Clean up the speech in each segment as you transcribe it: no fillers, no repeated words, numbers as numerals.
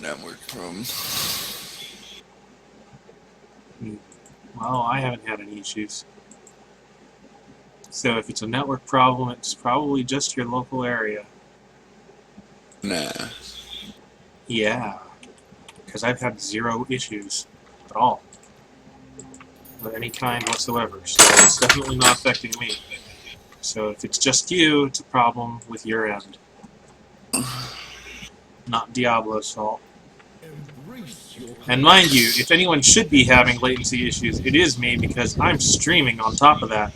network problem. Well, I haven't had any issues. So if it's a network problem, it's probably just your local area. Nah. Yeah, because I've had 0 issues at all. Of any kind whatsoever, so it's definitely not affecting me. So if it's just you, it's a problem with your end. Not Diablo's fault. And mind you, if anyone should be having latency issues, it is me, because I'm streaming on top of that.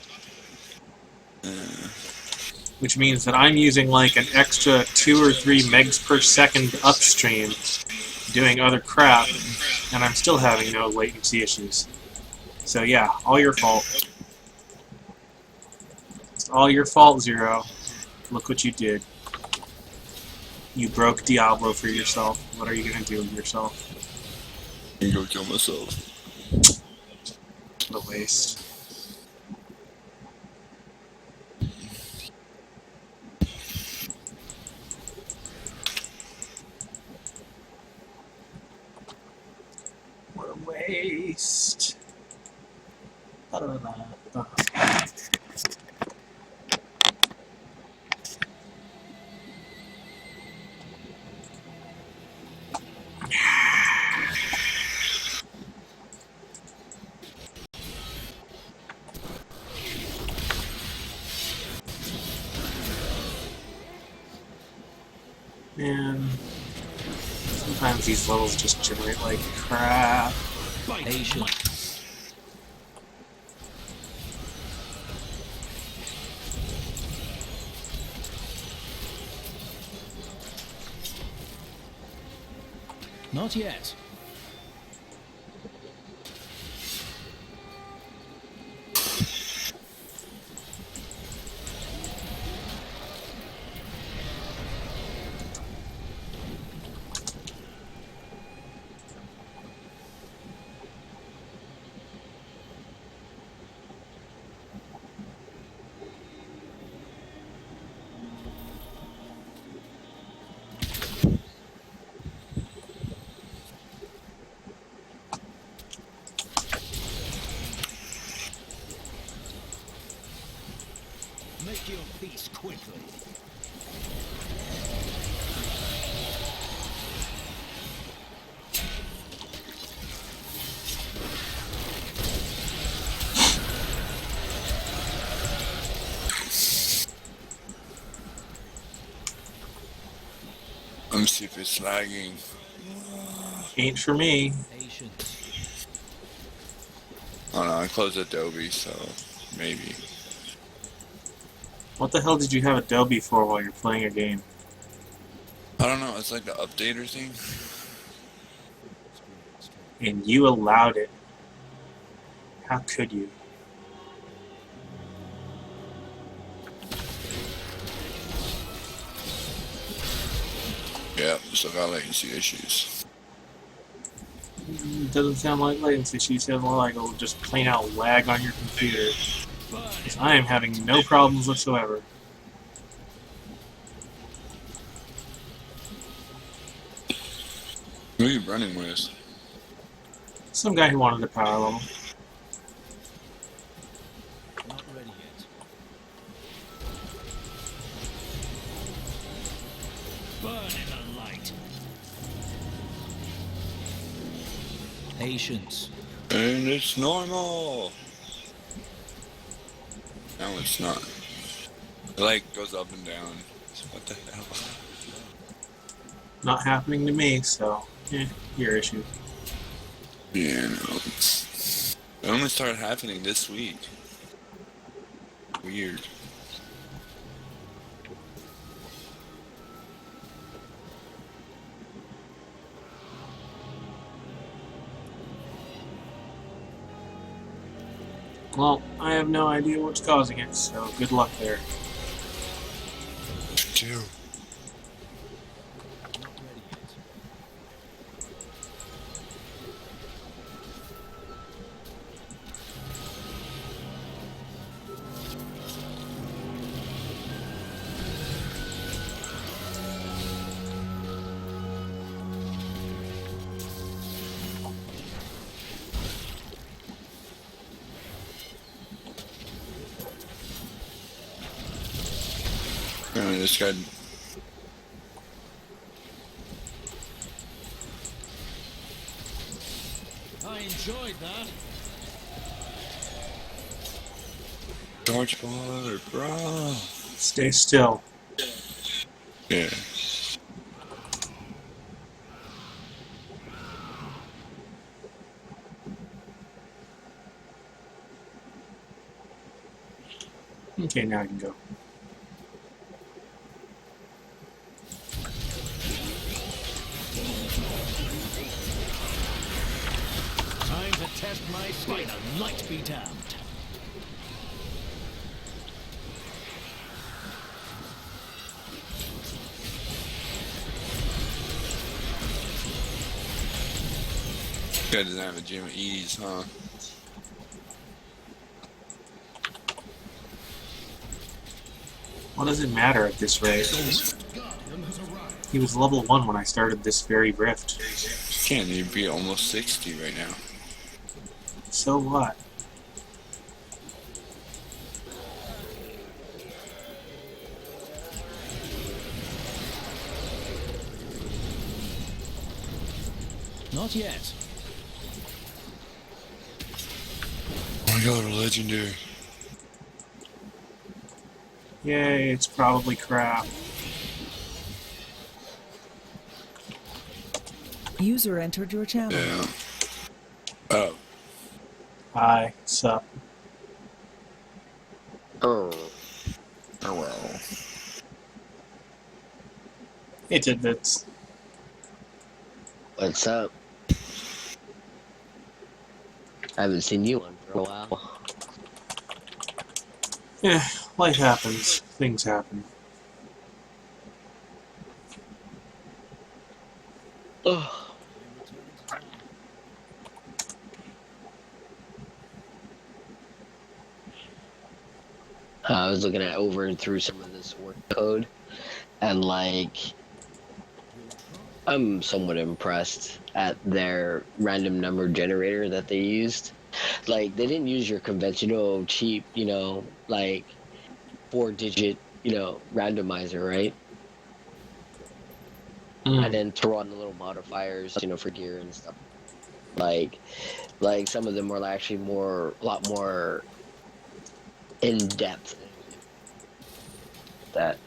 Which means that I'm using like an extra 2 or 3 megs per second upstream doing other crap, and I'm still having no latency issues. So yeah, all your fault. It's all your fault, Zero. Look what you did. You broke Diablo for yourself. What are you gonna do with yourself? I'm gonna go kill myself. What a waste. What a waste. Man, sometimes these levels just generate like crap. Not yet. Make your peace quickly. Let me see if it's lagging. Ain't for me. Oh no, I closed Adobe, so maybe. What the hell did you have Adobe for while you're playing a game? I don't know, it's like the updater thing. And you allowed it. How could you? Yeah, still got latency issues. It doesn't sound like latency. She sounds more like it'll just plain out lag on your computer. Because I am having no problems whatsoever. Who are you running with? Some guy who wanted a power level. Not ready yet. Burn in the light. Patience. And it's normal. No, it's not. It like goes up and down. What the hell? Not happening to me, so your issue. Yeah, no. It only started happening this week. Weird. Well, I have no idea what's causing it, so good luck there. Two. this guy. I enjoyed that. George Water, bro. Stay still. Yeah. Okay, now I can go. Time to test my spider. Light be damned. This guy doesn't have a gym at ease, huh? What does it matter at this rate? He was level 1 when I started this very rift. Can't even be almost 60 right now. So what? Not yet. Oh my god, a legendary. Yay, it's probably crap. User entered your channel. Yeah. Oh. Hi, sup? Oh well. Hey, tidbits. What's up? I haven't seen you on for a while. Yeah, life happens. Things happen. Ugh. I was looking at over and through some of this work code, and like, I'm somewhat impressed at their random number generator that they used. Like, they didn't use your conventional cheap, like 4-digit, randomizer, right? And then throw on the little modifiers, for gear and stuff. Like some of them were actually a lot more in depth. That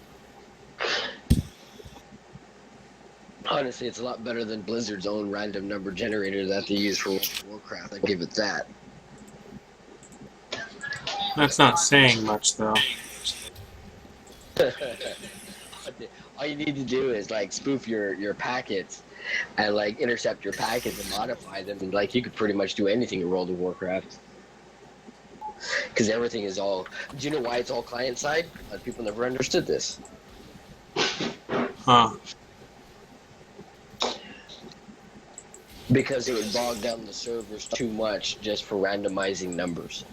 honestly, it's a lot better than Blizzard's own random number generator that they use for World of Warcraft. I give it that. That's not saying much, though. All you need to do is like spoof your packets and like intercept your packets and modify them, and like you could pretty much do anything in World of Warcraft. Because everything is all. Do you know why it's all client side? People never understood this. Huh. Because it would bog down the servers too much just for randomizing numbers.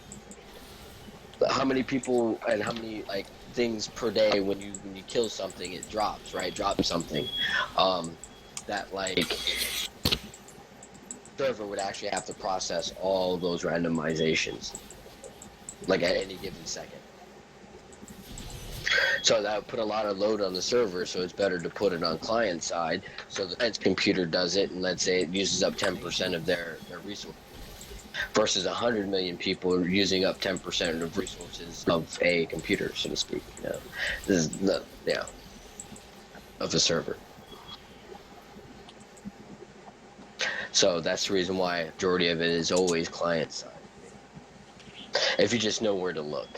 How many people and how many like things per day when you kill something it drops, right? Drops something. That like server would actually have to process all those randomizations. Like at any given second. So that would put a lot of load on the server, so it's better to put it on client side. So the client's computer does it, and let's say it uses up 10% of their resources. Versus 100 million people using up 10% of resources of a computer, so to speak. This is of the server. So that's the reason why a majority of it is always client side. If you just know where to look.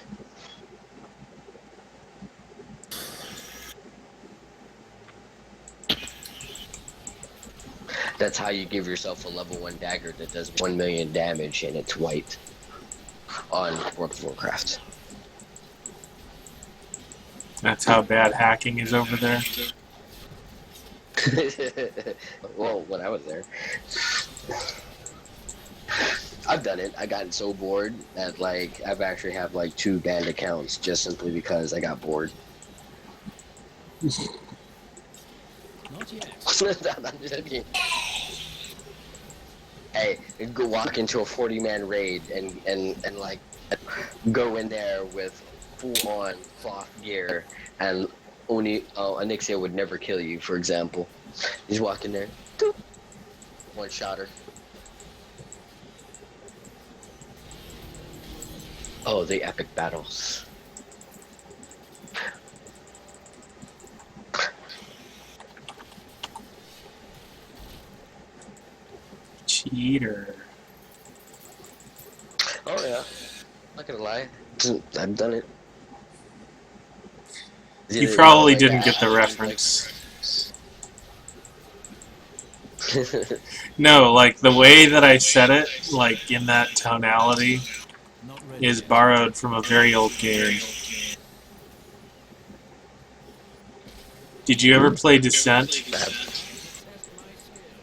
That's how you give yourself a level 1 dagger that does 1 million damage and it's white on World of Warcraft. That's how bad hacking is over there. Well, when I was there. I've done it. I gotten so bored that like I've actually have like 2 banned accounts just simply because I got bored. Not yet. I'm just kidding. Hey, go walk into a 40-man raid and like go in there with full-on cloth gear and Onyxia would never kill you, for example. He's walking there, doop, one shotter. Oh, the epic battles. Cheater. Oh yeah, not gonna lie, I've done it. You Either, probably like, didn't get the I reference. No, like the way that I said it, like in that tonality, Not ready is yet. borrowed from a very old game. Did you ever play Descent?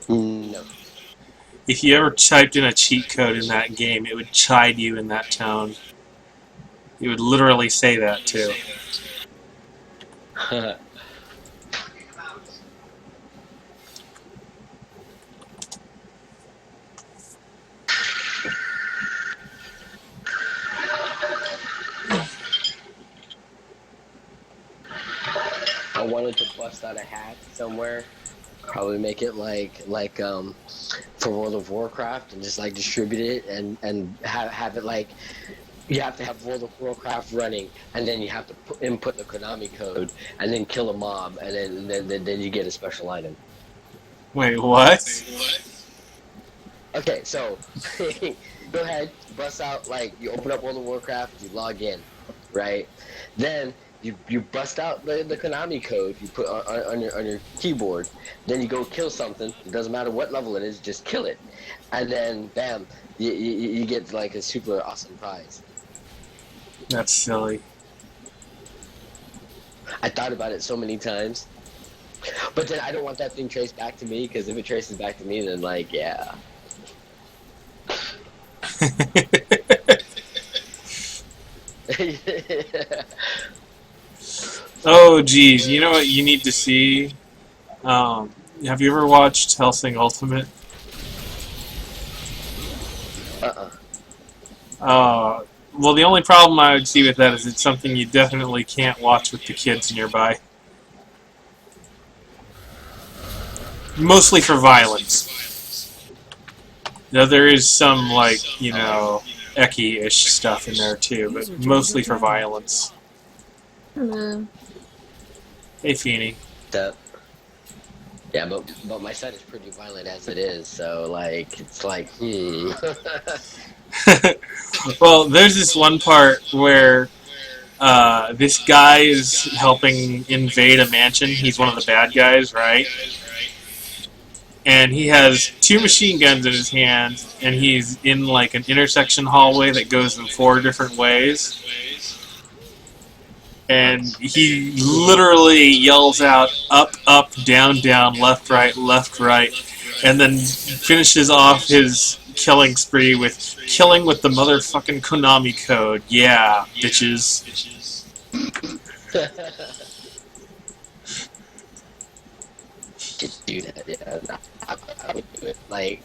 No. If you ever typed in a cheat code in that game, it would chide you in that tone. It would literally say that too. I wanted to bust out a hat somewhere. Probably make it like for World of Warcraft and just like distribute it and have it like you have to have World of Warcraft running and then you have to input the Konami code and then kill a mob and then you get a special item. Wait, what? Okay, so go ahead, bust out like you open up World of Warcraft, you log in, right? Then you bust out the Konami code you put on your keyboard. Then you go kill something. It doesn't matter what level it is, just kill it, and then bam, you get like a super awesome prize. That's silly. I thought about it so many times, but then I don't want that thing traced back to me because if it traces back to me, then like yeah. Oh, geez. You know what you need to see? Have you ever watched Hellsing Ultimate? Well, the only problem I would see with that is it's something you definitely can't watch with the kids nearby. Mostly for violence. Now, there is some, like, you know, Eki-ish stuff in there, too, but mostly for violence. Hello. Hey, Feeny. Yeah, but my son is pretty violent as it is, so like it's like Well, there's this one part where this guy is helping invade a mansion. He's one of the bad guys, right? And he has 2 machine guns in his hand, and he's in like an intersection hallway that goes in 4 different ways. And he literally yells out, up, up, down, down, left, right, and then finishes off his killing spree with killing with the motherfucking Konami code. Yeah, bitches. just do that. Yeah, I would do it. Like,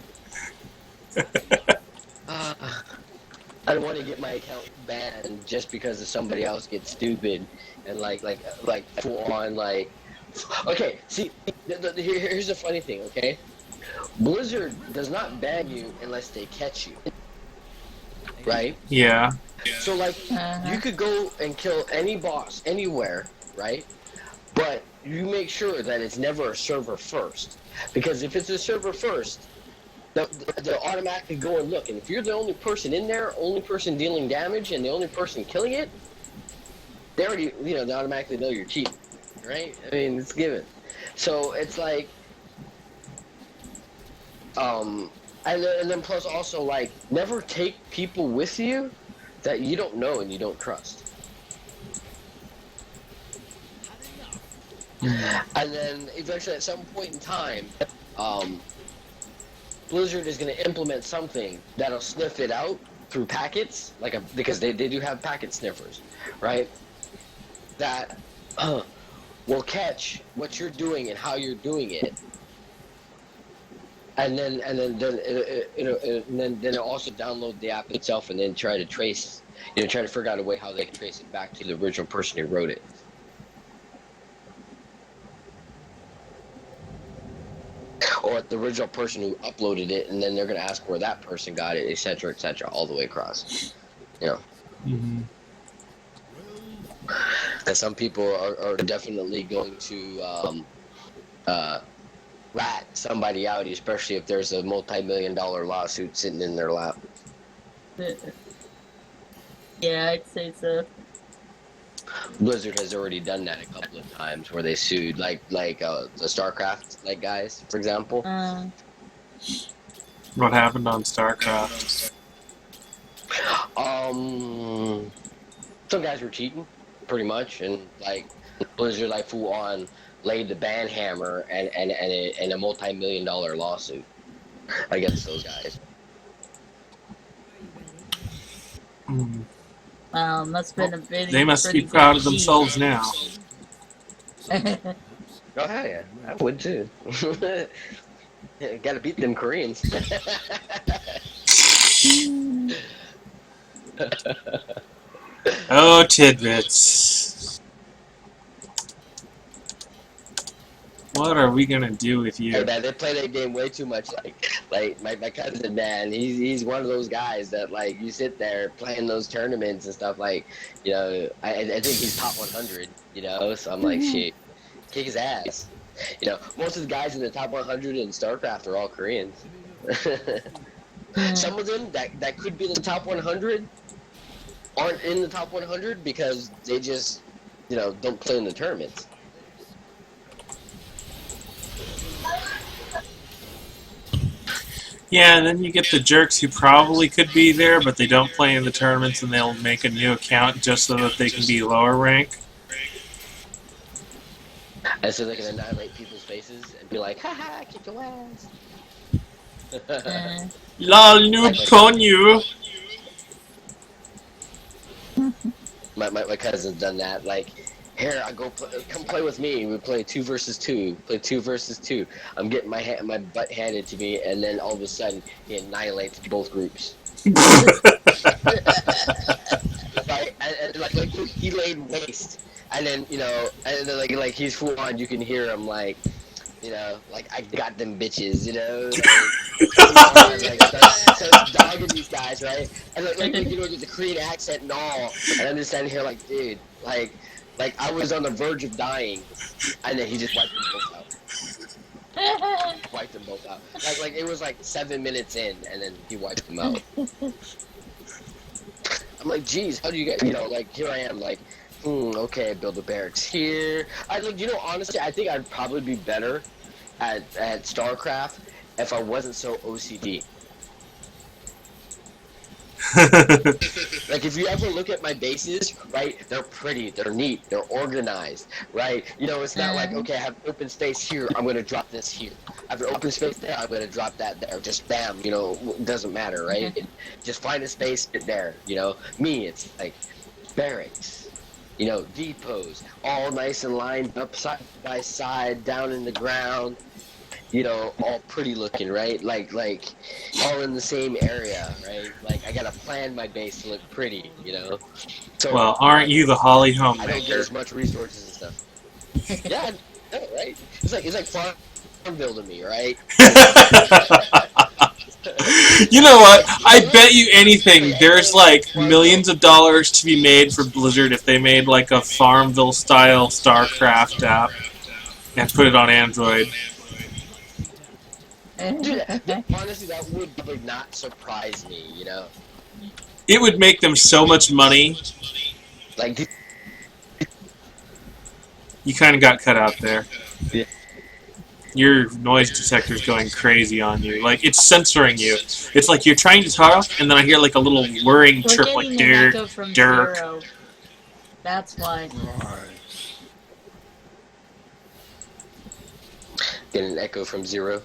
I don't want to get my account banned just because of somebody else gets stupid and like full on like. Okay, see, here's the funny thing. Okay, Blizzard does not ban you unless they catch you, right? Yeah. So like, you could go and kill any boss anywhere, right? But you make sure that it's never a server first, because if it's a server first, they'll automatically go and look, and if you're the only person in there, only person dealing damage, and the only person killing it, they already, they automatically know you're cheating, right? I mean, it's given. So it's like, and then plus also like, never take people with you that you don't know and you don't trust. And then eventually, at some point in time, Blizzard is going to implement something that'll sniff it out through packets, because they do have packet sniffers, right? That will catch what you're doing and how you're doing it, and then it'll also download the app itself and then try to try to figure out a way how they can trace it back to the original person who wrote it. the original person who uploaded it, and then they're gonna ask where that person got it, etc., etc., all the way across. You know, Mm-hmm. and some people are definitely going to rat somebody out, especially if there's a multi-million-dollar lawsuit sitting in their lap. Yeah, I'd say so. Blizzard has already done that a couple of times where they sued, like the StarCraft guys, for example. What happened on StarCraft? Some guys were cheating, pretty much, and like Blizzard full on laid the ban hammer and a multi-million-dollar lawsuit against those guys. Mm. That's been a pretty. They must pretty be proud big of themselves now. cheat. Oh hell yeah, I would too. Gotta beat them Koreans. Oh, tidbits. What are we gonna do with you? Hey man, they play that game way too much. Like my cousin, man, he's one of those guys that you sit there playing those tournaments and stuff. I think he's top 100. So I'm like, shit, kick his ass. Most of the guys in the top 100 in StarCraft are all Koreans. Some of them that could be in the top 100 aren't in the top 100 because they just don't play in the tournaments. Yeah, and then you get the jerks who probably could be there, but they don't play in the tournaments, and they'll make a new account just so that they can be lower rank. And so they can annihilate people's faces and be like, haha, kick your ass. LOL, noob con you! My cousin's done that. Here, come play with me. We play 2 versus 2. Play 2 versus 2. I'm getting my butt handed to me, and then all of a sudden, he annihilates both groups. Right? And he laid waste. And then, and then, he's full on. You can hear him, I got them bitches, starts dogging these guys, right? And with the Korean accent and all, and I'm just standing here dude, I was on the verge of dying, and then he just wiped them both out. Wiped them both out. It was 7 minutes in, and then he wiped them out. I'm like, geez, how do you get, here I am, okay, build a barracks here. Honestly, I think I'd probably be better at StarCraft if I wasn't so OCD. If you ever look at my bases, right, they're pretty, they're neat, they're organized, right? It's not okay, I have open space here, I'm going to drop this here. I have an open space there, I'm going to drop that there. Just bam, it doesn't matter, right? Just find a space, get there, Me, it's barracks, depots, all nice and lined up side by side, down in the ground. All pretty looking, right? All in the same area, right? I gotta plan my base to look pretty, So, well, aren't you the Holly I don't get homemaker? as much resources and stuff. Yeah, I know, right? It's like Farmville to me, right? You know what? I bet you anything there's millions of dollars to be made for Blizzard if they made a Farmville-style StarCraft app and put it on Android. Dude, honestly, that would probably not surprise me, It would make them so much money. You kind of got cut out there. Yeah. Your noise detector's going crazy on you. It's censoring you. It's you're trying to talk, and then I hear a little whirring We're chirp getting an Dirk, echo from Dirk. Zero. That's why. Get an echo from Zero.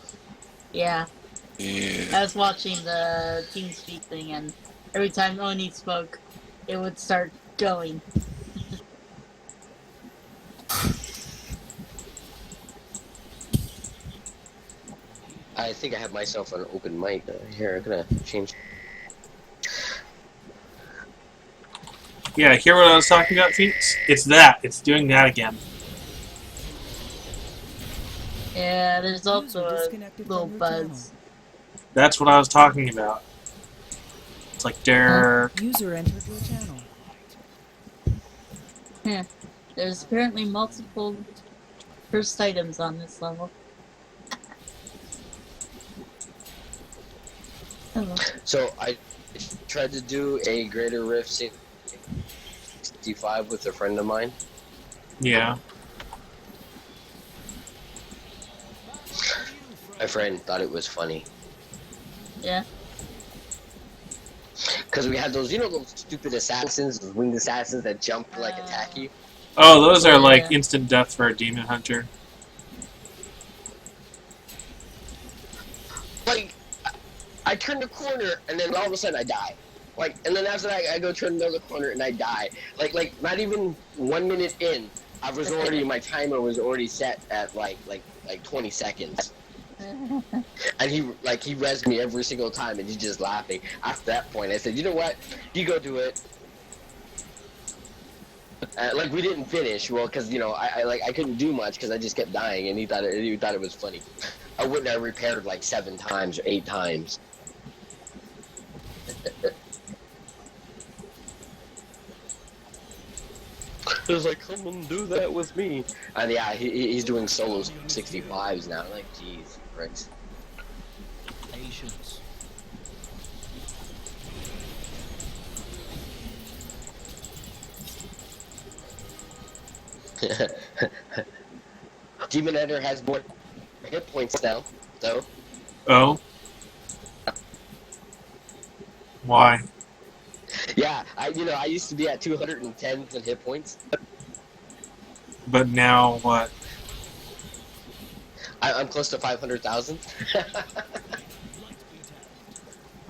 Yeah. Yeah. I was watching the TeamSpeak thing, and every time Oni spoke, it would start going. I think I have myself an open mic. Here, I'm gonna change. Yeah, hear what I was talking about, Phoenix? It's that. It's doing that again. Yeah, there's also User a disconnected little from your channel. buzz. That's what I was talking about. It's like there. User entered your channel. Yeah. There's apparently multiple first items on this level. Hello. So I tried to do a Greater Rift 65 with a friend of mine. Yeah. My friend thought it was funny. Yeah. Because we had those, those stupid assassins, those winged assassins that jump to, like, attack you. Oh, those are like Yeah. instant death for a demon hunter. Like, I turn the corner, and then all of a sudden I die. Like, and then after that, I go turn another corner, and I die. Like, not even 1 minute in, my timer was already set at, like 20 seconds. And he rezzed me every single time, and he's just laughing. After that point, I said, you know what? You go do it. Like, we didn't finish, well, because, I couldn't do much because I just kept dying, and he thought it was funny. I wouldn't have repaired like 7 times or 8 times. He was like, come and do that with me. And yeah, he's doing solo 65s now. I'm like, jeez, Rex. Patience. Demon Ender has more hit points now, though. Oh. Why? Yeah, I used to be at 210 in hit points. But now what? I'm close to 500,000.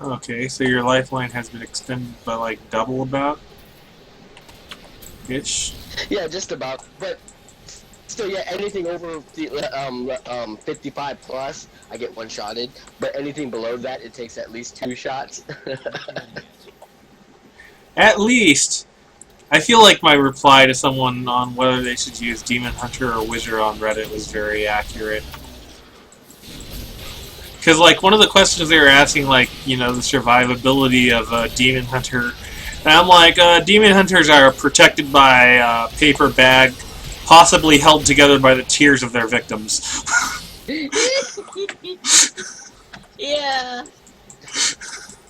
Okay, so your lifeline has been extended by like double about? Ish? Yeah, just about. But still, yeah, anything over the 55 plus, I get one-shotted. But anything below that, it takes at least 2 shots. At least! I feel like my reply to someone on whether they should use Demon Hunter or Wizard on Reddit was very accurate. Because, like, one of the questions they were asking, like, the survivability of a Demon Hunter. And I'm like, Demon Hunters are protected by a paper bag, possibly held together by the tears of their victims. Yeah.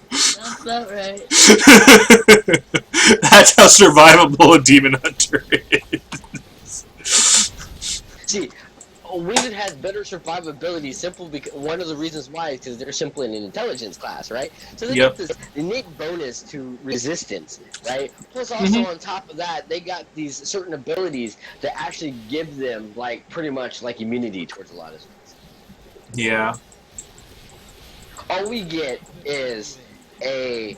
Sounds about right. That's how survivable a Demon Hunter is. See, Wizard has better survivability. Simple because one of the reasons why is because they're simply in an intelligence class, right? So they get this innate bonus to resistance, right? Plus, also on top of that, they got these certain abilities that actually give them like pretty much like immunity towards a lot of things. Yeah. All we get is a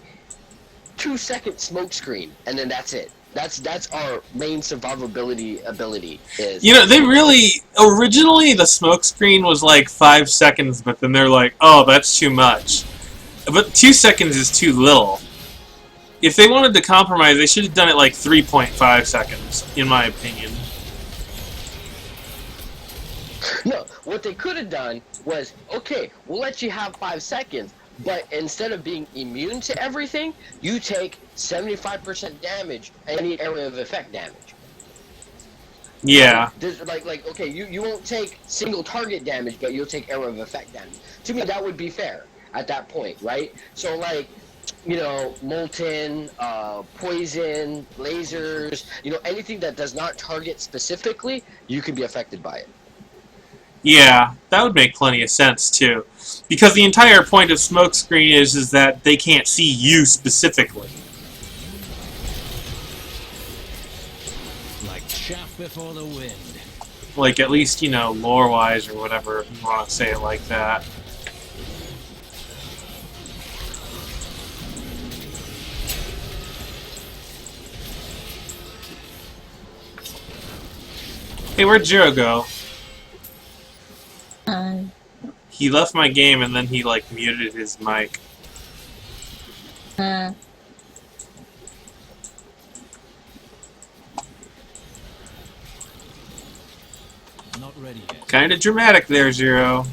2-second smoke screen, and then that's it. That's our main survivability ability. Is They really originally the smoke screen was like 5 seconds, but then they're like, oh, that's too much. But 2 seconds is too little. If they wanted to compromise, they should have done it like 3.5 seconds, in my opinion. No, what they could have done was, okay, we'll let you have 5 seconds, but instead of being immune to everything, you take 75% damage, any area of effect damage. Yeah. There's like okay, you won't take single target damage, but you'll take area of effect damage. To me, that would be fair at that point, right? So like, molten, poison, lasers, anything that does not target specifically, you can be affected by it. Yeah, that would make plenty of sense, too. Because the entire point of smokescreen is that they can't see you specifically. Like chaff before the wind. Like, at least, lore-wise or whatever, if you want to say it like that. Hey, where'd Jiro go? He left my game and then he, like, muted his mic. Not ready yet. Kind of dramatic there, Zero.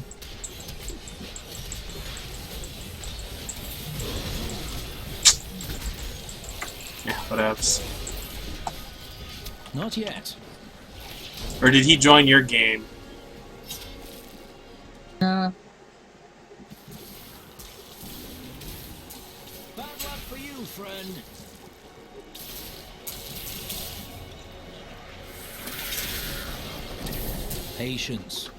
Yeah, what else? Not yet. Or did he join your game? Uh, Bad luck for you, friend. Patience.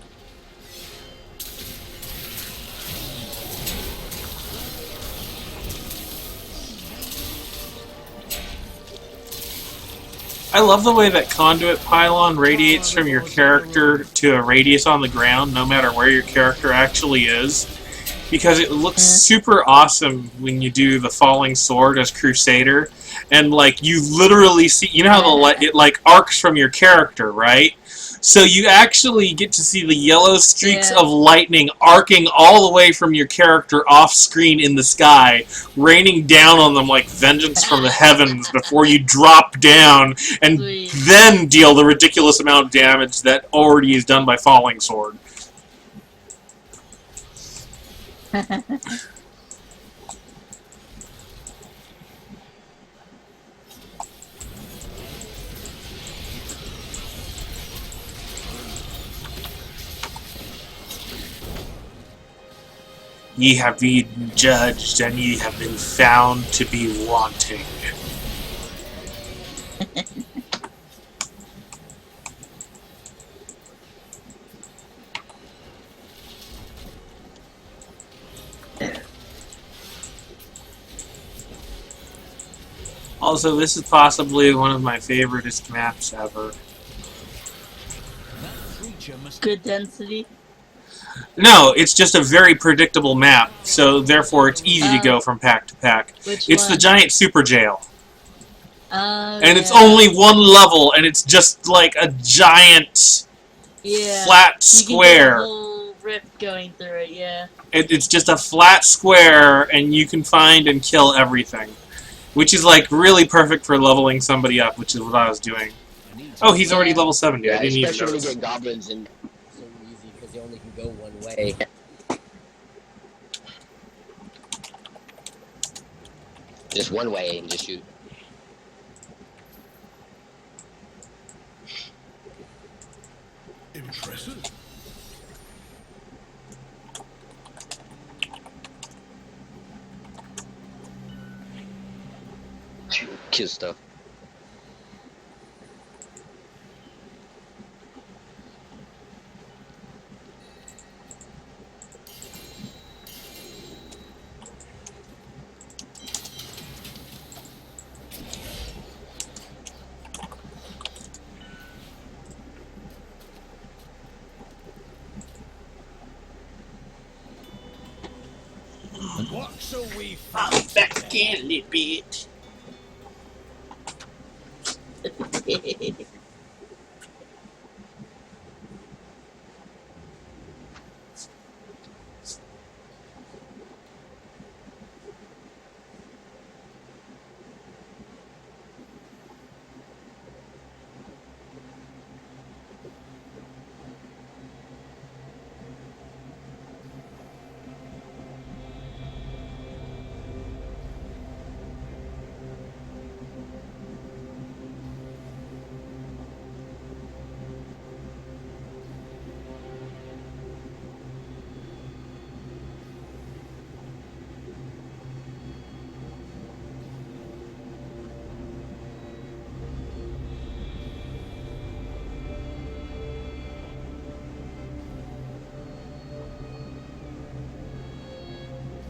I love the way that conduit pylon radiates from your character to a radius on the ground, no matter where your character actually is. Because it looks super awesome when you do the falling sword as Crusader. And, like, you literally see... You know how it, like, arcs from your character, right? So you actually get to see the yellow streaks of lightning arcing all the way from your character off-screen in the sky, raining down on them like vengeance from the heavens before you drop down and then deal the ridiculous amount of damage that already is done by falling sword. Ye have been judged, and ye have been found to be wanting. Also, this is possibly one of my favoriteest maps ever. That creature must good density. No, it's just a very predictable map, so therefore it's easy to go from pack to pack. Which It's one? the giant super jail. And it's Yeah. only one level, and it's just like a giant Yeah. flat You can get a square. whole rift going through it, yeah. It's just a flat square, and you can find and kill everything. Which is like really perfect for leveling somebody up, which is what I was doing. Oh, he's already level 70. Yeah, I didn't even especially when you notice. get goblins and so easy because they only can go one way. Just one way and just shoot. impressive. Kill stuff. What shall we I'm find? back again, little bitch.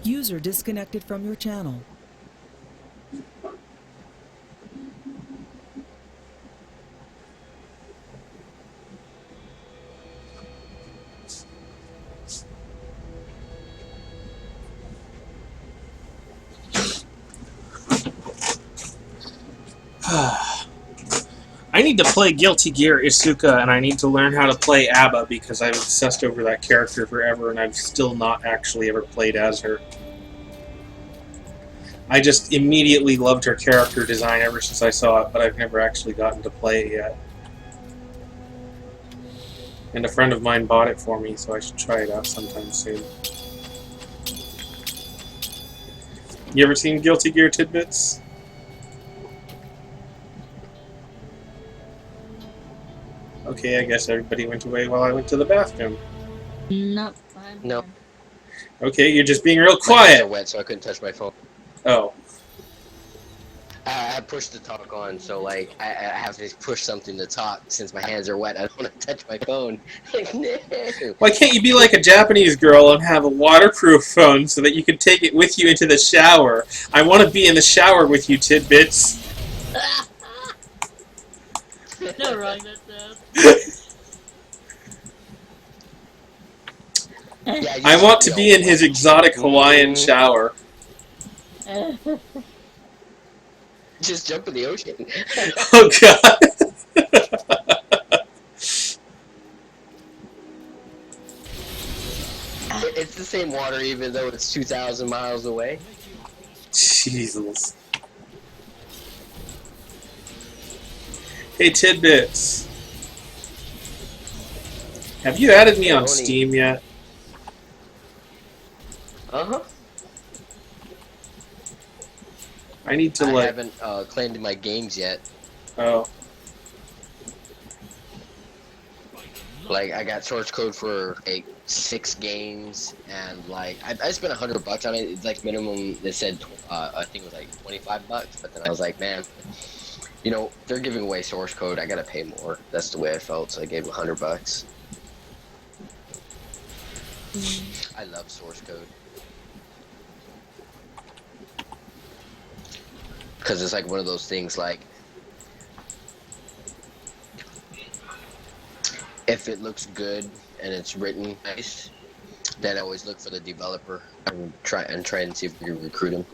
User disconnected from your channel. I need to play Guilty Gear Isuka, and I need to learn how to play ABBA because I've obsessed over that character forever, and I've still not actually ever played as her. I just immediately loved her character design ever since I saw it, but I've never actually gotten to play it yet. And a friend of mine bought it for me, so I should try it out sometime soon. You ever seen Guilty Gear Tidbits? Okay, I guess everybody went away while I went to the bathroom. Nope. I'm No. here. Okay, you're just being real My hands quiet. are wet, so I couldn't touch my phone. Oh. I pushed the talk on, so like I have to push something to talk since my hands are wet. I don't want to touch my phone. Like, no. Why can't you be like a Japanese girl and have a waterproof phone so that you can take it with you into the shower? I want to be in the shower with you, Tidbits. No wrong that Yeah, I want to be in his exotic Hawaiian shower. Just jump in the ocean. Oh, God. It's the same water, even though it's 2,000 miles away. Jesus. Hey, Tidbits. Have you added me on Steam yet? Uh-huh. I need to, I like... haven't claimed my games yet. Oh. Like, I got source code for, like, 6 games, and, like, I spent $100 on it. It's, like, minimum, they said, I think it was, like, $25, but then I was like, man, you know, they're giving away source code. I gotta pay more. That's the way I felt, so I gave them $100. I love source code. Because it's like one of those things, like, if it looks good and it's written nice, then I always look for the developer and try and see if we can recruit him.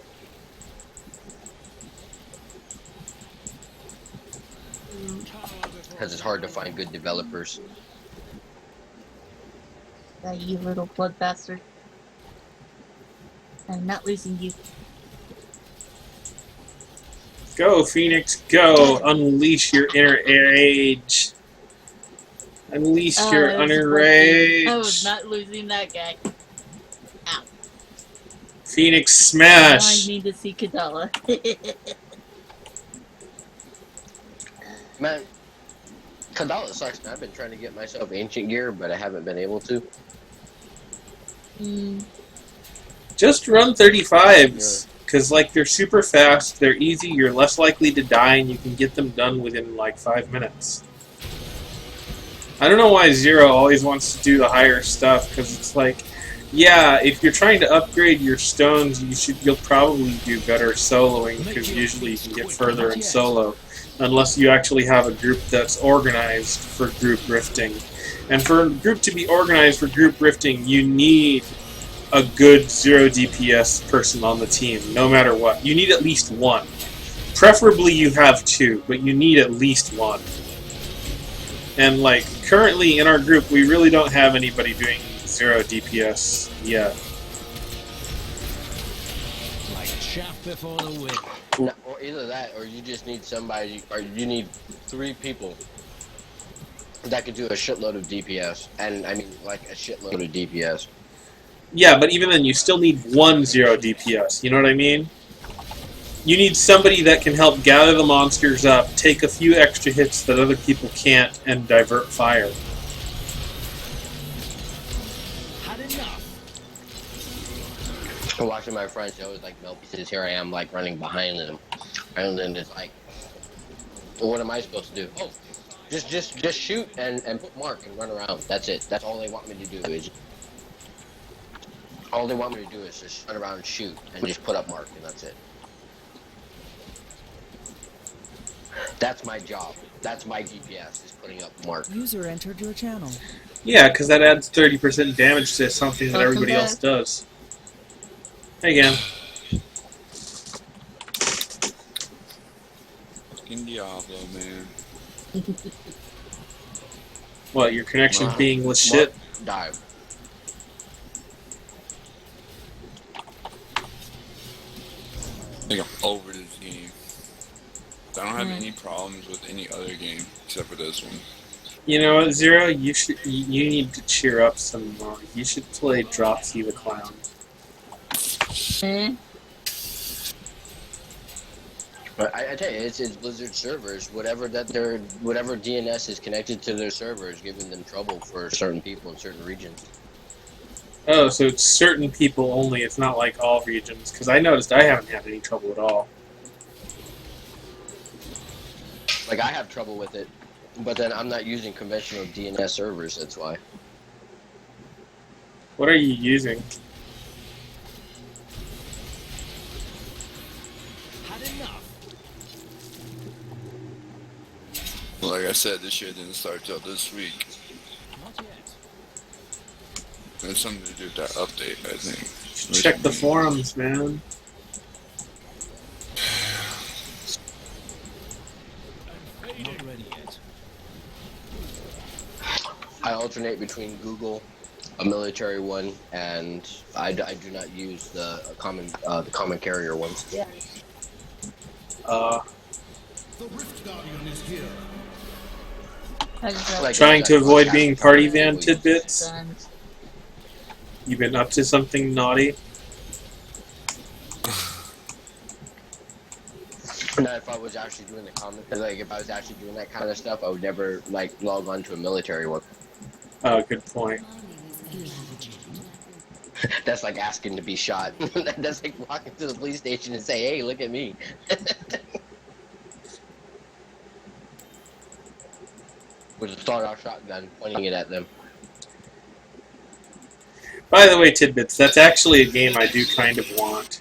Because it's hard to find good developers. That you little blood bastard. I'm not losing you. Go, Phoenix, go! Unleash your inner rage. Unleash your inner rage. I was not losing that guy. Ow. Phoenix, Now I smash! need to see Kadala. Man, Kadala sucks, man. I've been trying to get myself ancient gear, but I haven't been able to. Just run 35s. Because, like, they're super fast, they're easy, you're less likely to die, and you can get them done within, like, 5 minutes. I don't know why Zero always wants to do the higher stuff, because it's like, yeah, if you're trying to upgrade your stones, you'll probably do better soloing, because usually you can get further in solo, unless you actually have a group that's organized for group rifting. And for a group to be organized for group rifting, you need a good 0 DPS person on the team, no matter what. You need at least one. Preferably you have 2, but you need at least one. And, like, currently in our group, we really don't have anybody doing 0 DPS yet. Like chaff before the wind. No, or either that, or you just need somebody, or you need 3 people that could do a shitload of DPS. And, I mean, like, a shitload of DPS. Yeah, but even then, you still need 1 0 DPS, you know what I mean? You need somebody that can help gather the monsters up, take a few extra hits that other people can't, and divert fire. Had enough. I'm watching my friends, they always like melt pieces. Here I am, like, running behind them. And then it's like, well, what am I supposed to do? Oh, just shoot and put mark and run around. That's it. That's all they want me to do is... All they want me to do is just run around and shoot and just put up mark, and that's it. That's my job. That's my DPS, is putting up mark. User entered your channel. Yeah, because that adds 30% damage to something that everybody else does. Hey, again. Fucking Diablo, man. What, your connection's being with shit? Dive. I think I'm over this game. I don't have any problems with any other game except for this one. You know what, Zero? You need to cheer up some more. You should play Dropsy the Clown. Eh? But I tell you, it's Blizzard servers. Whatever DNS is connected to their server is giving them trouble for certain people in certain regions. Oh, so it's certain people only. It's not like all regions. Because I noticed I haven't had any trouble at all. Like I have trouble with it, but then I'm not using conventional DNS servers. That's why. What are you using? Had enough. Like I said, this year didn't start till this week. Not yet. It's something to do with that update, I think. Check the forums, man. Not ready yet. I alternate between Google, a military one, and I do not use the common carrier ones. Yeah. The Rift Guardian is here. I just have Like, Trying to avoid being party van Google. tidbits? guns. You've been up to something naughty? Now, if I was actually doing if I was actually doing that kind of stuff, I would never log on to a military one. Oh, good point. That's like asking to be shot. That's like walking to the police station and say, "Hey, look at me." With a sawed-off shotgun, pointing it at them. By the way, tidbits, that's actually a game I do kind of want.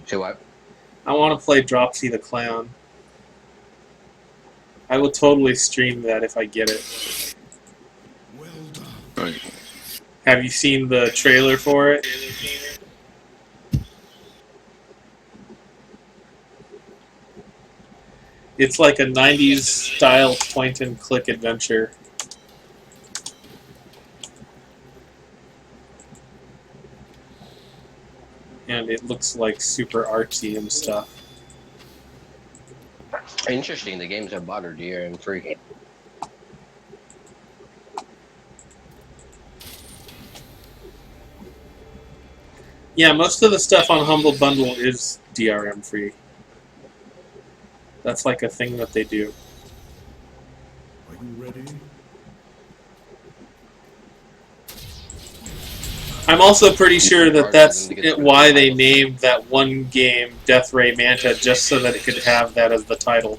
Say what? I want to play Dropsy the Clown. I will totally stream that if I get it. Well done. Right. Have you seen the trailer for it? It's like a 90s style point-and-click adventure. And it looks like super artsy and stuff. Interesting. The games are bought or DRM free. Yeah, most of the stuff on Humble Bundle is DRM free. That's like a thing that they do. Are you ready? I'm also pretty sure that that's why they named that one game Death Ray Manta, just so that it could have that as the title.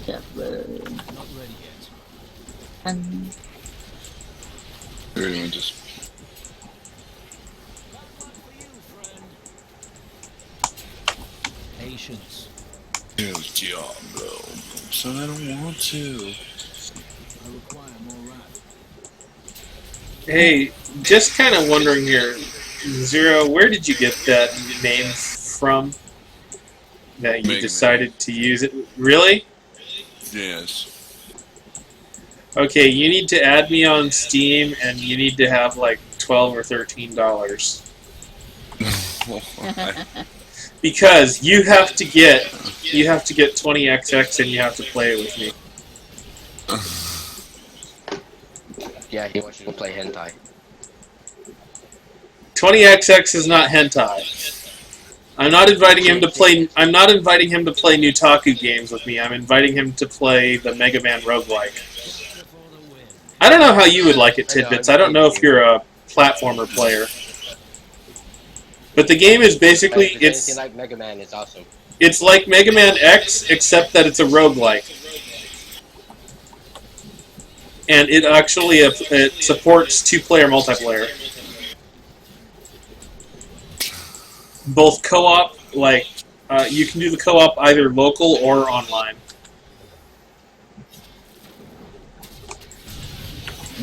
Yeah, but Not ready yet. and Everyone just. Patience. It was Diablo. So I don't want to. I require more wrath. Hey, just kind of wondering here, Zero, where did you get that name from? That you Mega decided to use it? Really? Yes. Okay, you need to add me on Steam, and you need to have like $12 or $13. Because you have to get 20XX and you have to play it with me. Yeah, he wants you to play hentai. 20XX is not hentai. I'm not inviting him to play Nutaku games with me. I'm inviting him to play the Mega Man roguelike. I don't know how you would like it, Tidbits. I don't know if you're a platformer player. But the game is basically If it's anything like Mega Man, it's awesome. It's like Mega Man X, except that it's a roguelike. And it actually it supports two-player multiplayer. Both co-op, you can do the co-op either local or online.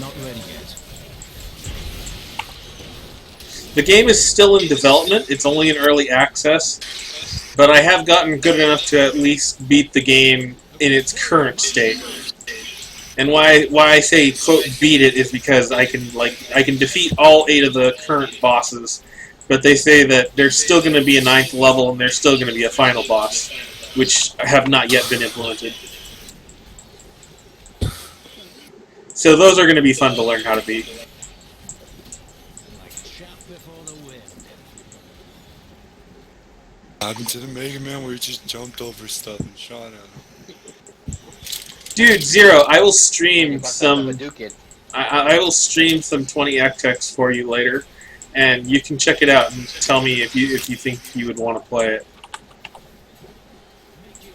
Not ready yet. The game is still in development. It's only in early access. But I have gotten good enough to at least beat the game in its current state. And why I say quote beat it is because I can defeat all 8 of the current bosses, but they say that there's still going to be a 9th level and there's still going to be a final boss, which have not yet been implemented. So those are going to be fun to learn how to beat. Like chaff before the wind. What happened to the Mega Man where he just jumped over stuff and shot at him? Dude, Zero, I will stream some. Hadouken. I will stream some 20 X for you later, and you can check it out and tell me if you think you would want to play it.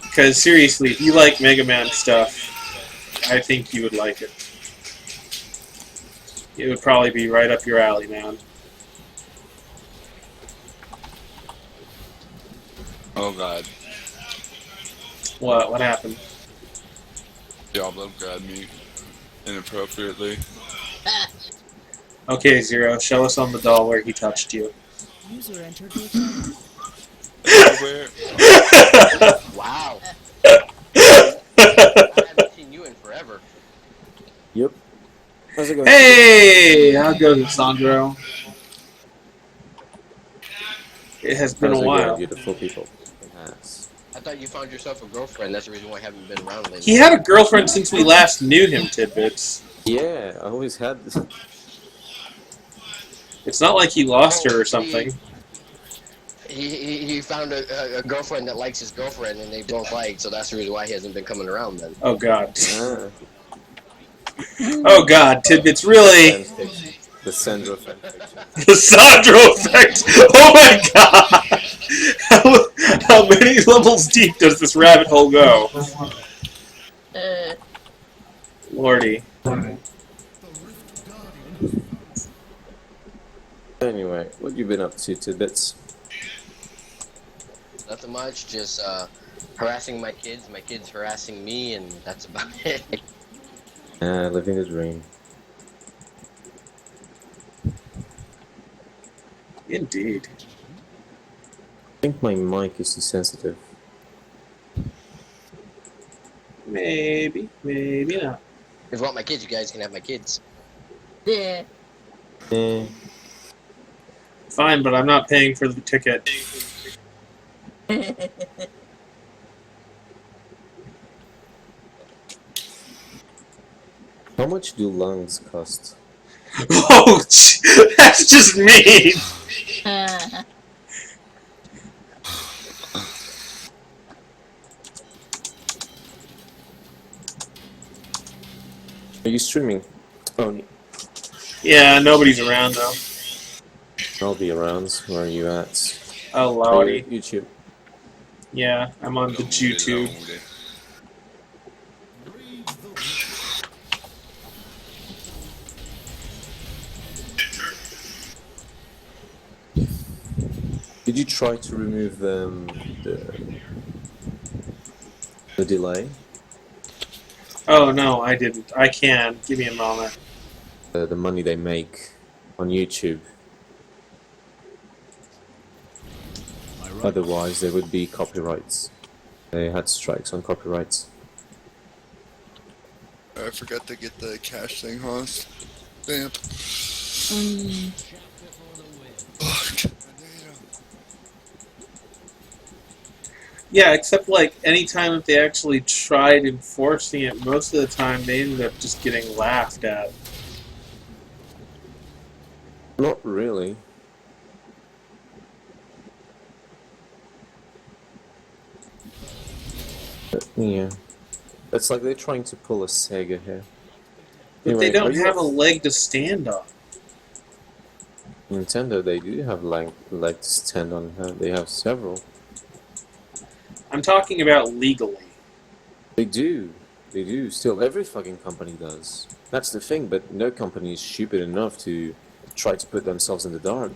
Because seriously, if you like Mega Man stuff, I think you would like it. It would probably be right up your alley, man. Oh god. What happened? Diablo grabbed me inappropriately. Okay, Zero, show us on the doll where he touched you. User entered your channel. Where? Wow. I haven't seen you in forever. Yep. How's it going? Hey! How goes it, Sandro? It has been How's a it going, while. beautiful people? Yes. I thought you found yourself a girlfriend. That's the reason why I haven't been around lately. He had a girlfriend since we last knew him, Tidbits. Yeah, I always had this. It's not like he lost her or something. He found a girlfriend that likes his girlfriend, and they both like, so that's the reason why he hasn't been coming around then. Oh god. Ah, Oh god, Tidbits really... the Sandro effect. The Sandro effect! Oh my god! How many levels deep does this rabbit hole go? Lordy. Anyway, what you been up to, Tidbits? Nothing much, just harassing my kids harassing me, and that's about it. Living the dream. Indeed. I think my mic is too sensitive. Maybe, maybe not. If you want my kids, you guys can have my kids. Yeah. Eh, Fine, but I'm not paying for the ticket. how much do lungs cost? Oh, that's just mean! Are you streaming? Oh, Yeah, nobody's around though. I'll be around. Where are you at? Oh, Oh, lordy. YouTube. Yeah, I'm on the YouTube. Did you try to remove the delay? Oh no, I didn't. I can. Give me a moment. The money they make on YouTube. Otherwise, there would be copyrights. They had strikes on copyrights. I forgot to get the cash thing, huh? Stamp. Fuck. Yeah, except like anytime if they actually tried enforcing it, most of the time they ended up just getting laughed at. Not really. But, yeah. It's like they're trying to pull a Sega here. But Anyway, they don't are you have a off? leg to stand on. Nintendo, they do have leg to stand on. They have several. I'm talking about legally. They do. They do. Still, every fucking company does. That's the thing, but no company is stupid enough to try to put themselves in the dark.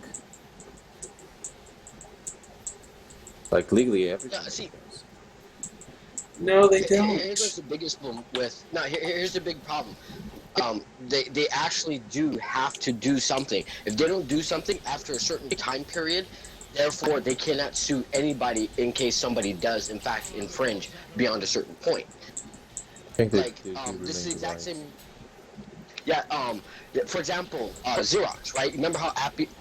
Like, legally, every No, company see- does. No, they Here don't. goes the biggest one with. No, here's the big problem. They actually do have to do something. If they don't do something after a certain time period, therefore they cannot sue anybody in case somebody does in fact infringe beyond a certain point. I think Like, they do this is the remain exact right. same. Yeah. For example, Xerox, right? Remember how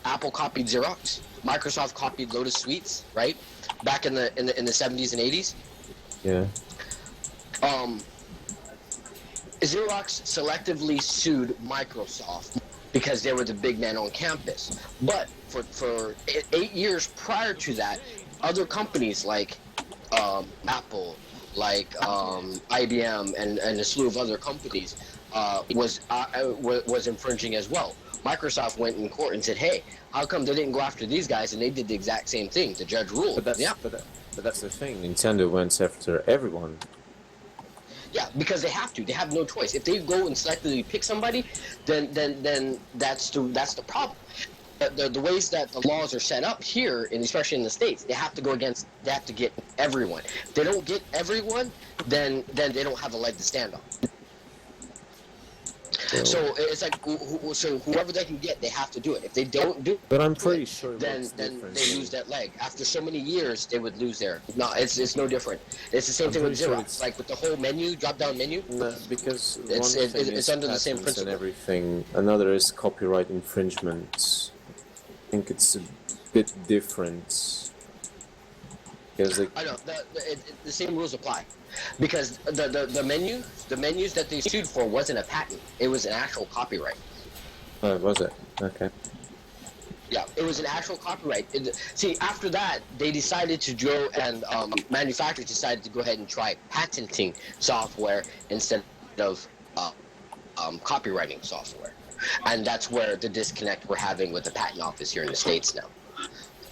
Apple copied Xerox? Microsoft copied Lotus Suites, right? Back in the 70s and 80s. Yeah. Xerox selectively sued Microsoft because they were the big man on campus. But for 8 years prior to that, other companies like Apple, like IBM, and a slew of other companies was infringing as well. Microsoft went in court and said, "Hey, how come they didn't go after these guys?" And they did the exact same thing. The judge ruled. But that's Yeah. but that's the thing. Nintendo went after everyone. Yeah, because they have to. They have no choice. If they go and selectively pick somebody, then that's the problem. The ways that the laws are set up here, and especially in the States, they have to go against. They have to get everyone. If they don't get everyone, then they don't have a leg to stand on. So it's like so whoever they can get, they have to do it. If they don't do it, But I'm pretty sure then it's then different. they lose that leg. After so many years, they would lose their. No, it's no different. It's the same I'm thing with pretty sure Xerox. it's- Like with the whole menu, drop down menu. No, because It's- one it- thing it's is under the same patents and principle. everything. Another is copyright infringement. I think it's a bit different. Because like, I know the same rules apply, because the menus that they sued for wasn't a patent. It was an actual copyright. was it? Okay. Yeah, it was an actual copyright. See, after that, they decided to go and manufacturers decided to go ahead and try patenting software instead of copywriting software, and that's where the disconnect we're having with the patent office here in the States now.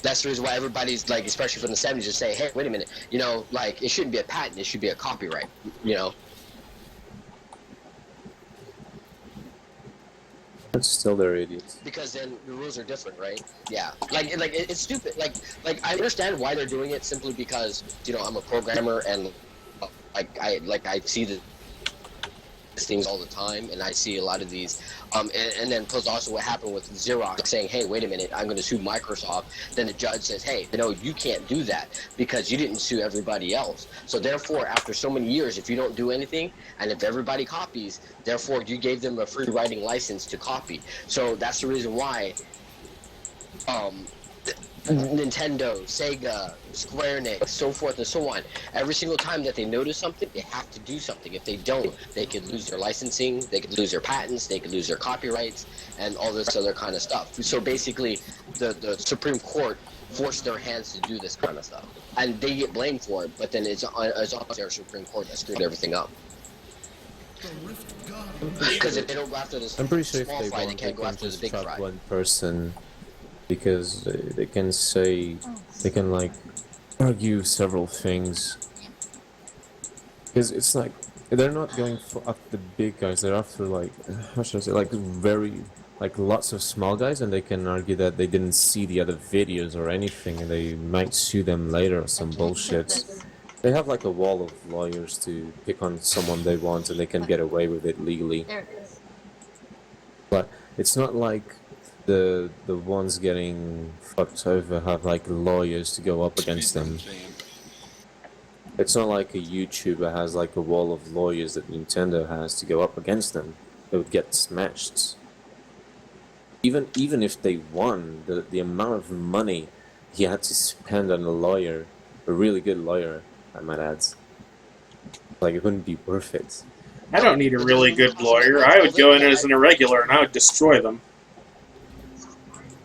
That's the reason why everybody's like, especially from the 70s, just say, "Hey, wait a minute, like it shouldn't be a patent; it should be a copyright." But still, they're idiots. Because then the rules are different, right? Yeah, like it's stupid. Like I understand why they're doing it simply because I'm a programmer and I see the things all the time, and I see a lot of these. And then plus also what happened with Xerox saying, "Hey, wait a minute, I'm going to sue Microsoft." Then the judge says, "Hey, you can't do that because you didn't sue everybody else. So therefore, after so many years, if you don't do anything, and if everybody copies, therefore you gave them a free writing license to copy." So that's the reason why Nintendo, Sega, Square Enix, so forth and so on. Every single time that they notice something, they have to do something. If they don't, they could lose their licensing, they could lose their patents, they could lose their copyrights, and all this other kind of stuff. So basically, the Supreme Court forced their hands to do this kind of stuff, and they get blamed for it. But then it's on their Supreme Court that screwed everything up. Because if they don't go after this I'm pretty sure if small they fry, they want, they can't go can after the just big trap fry. one person, because they can say, they can like argue several things. Because it's like, they're not going for after the big guys, they're after like, how should I say, like lots of small guys, and they can argue that they didn't see the other videos or anything, and they might sue them later or some bullshit. They have like a wall of lawyers to pick on someone they want, and they can get away with it legally. There it is. But it's not like the ones getting fucked over have like lawyers to go up against them. It's not like a YouTuber has like a wall of lawyers that Nintendo has to go up against them. They would get smashed. Even if they won, the amount of money he had to spend on a lawyer, a really good lawyer, I might add, like it wouldn't be worth it. I don't need a really good lawyer. I would go in as an irregular and I would destroy them.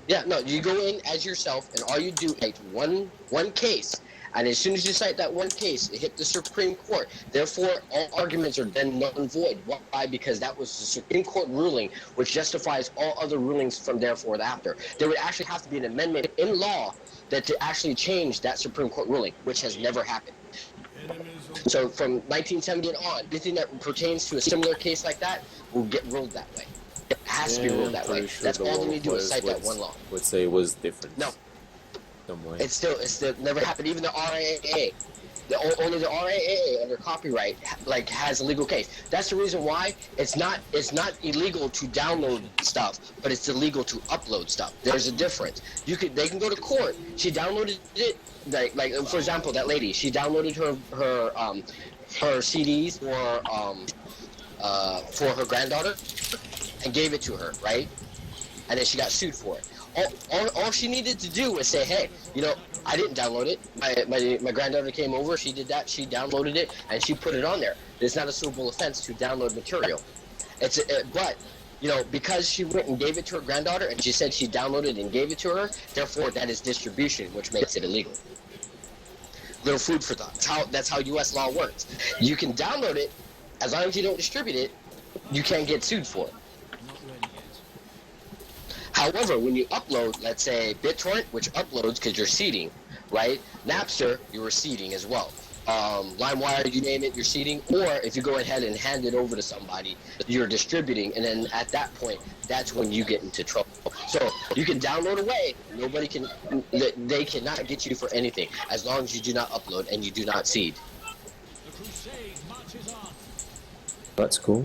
Yeah, no, you go in as yourself, and all you do is cite one case, and as soon as you cite that one case, it hit the Supreme Court. Therefore, all arguments are then null and void. Why? Because that was the Supreme Court ruling, which justifies all other rulings from therefore after. There would actually have to be an amendment in law that to actually change that Supreme Court ruling, which has never happened. So from 1970 and on, anything that pertains to a similar case like that will get ruled that way. It has to be ruled that way. Sure That's the all they law need to do is cite that would- one law. Would say it was different. No. Some way. It's still never happened. Even the RIAA, Only the RAA under copyright like has a legal case. That's the reason why it's not illegal to download stuff, but it's illegal to upload stuff. There's a difference. They can go to court. She downloaded it like for example, that lady, she downloaded her CDs for her granddaughter and gave it to her, right? And then she got sued for it. All she needed to do was say, hey, I didn't download it. My granddaughter came over, she did that, she downloaded it, and she put it on there. It's not a suitable offense to download material. But, because she went and gave it to her granddaughter, and she said she downloaded and gave it to her, therefore that is distribution, which makes it illegal. Little food for thought. That's how U.S. law works. You can download it, as long as you don't distribute it, you can't get sued for it. However, when you upload, let's say BitTorrent, which uploads because you're seeding, right? Napster, you're seeding as well. LimeWire, you name it, you're seeding. Or if you go ahead and hand it over to somebody, you're distributing. And then at that point, that's when you get into trouble. So you can download away. They cannot get you for anything as long as you do not upload and you do not seed. The crusade marches on. That's cool.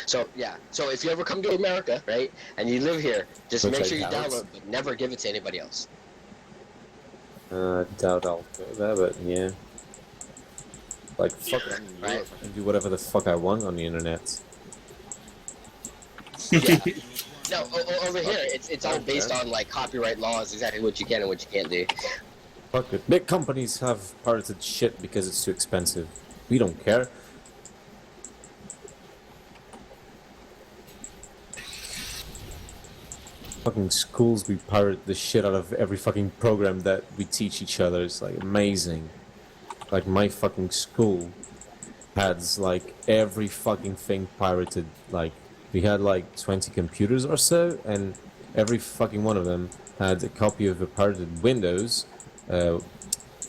So yeah, so if you ever come to America, right, and you live here, just Which make I sure you doubt. download, but never give it to anybody else. Doubt I'll do that, but yeah. Like, fuck it, I'm in Right. Europe. I can do whatever the fuck I want on the internet. Yeah. No, over here, it's all based on like copyright laws, exactly what you can and what you can't do. Fuck it. Big companies have pirated shit because it's too expensive. We don't care. Fucking schools, we pirate the shit out of every fucking program that we teach each other. It's like amazing. Like my fucking school has like every fucking thing pirated. Like we had like 20 computers or so, and every fucking one of them had a copy of a pirated Windows,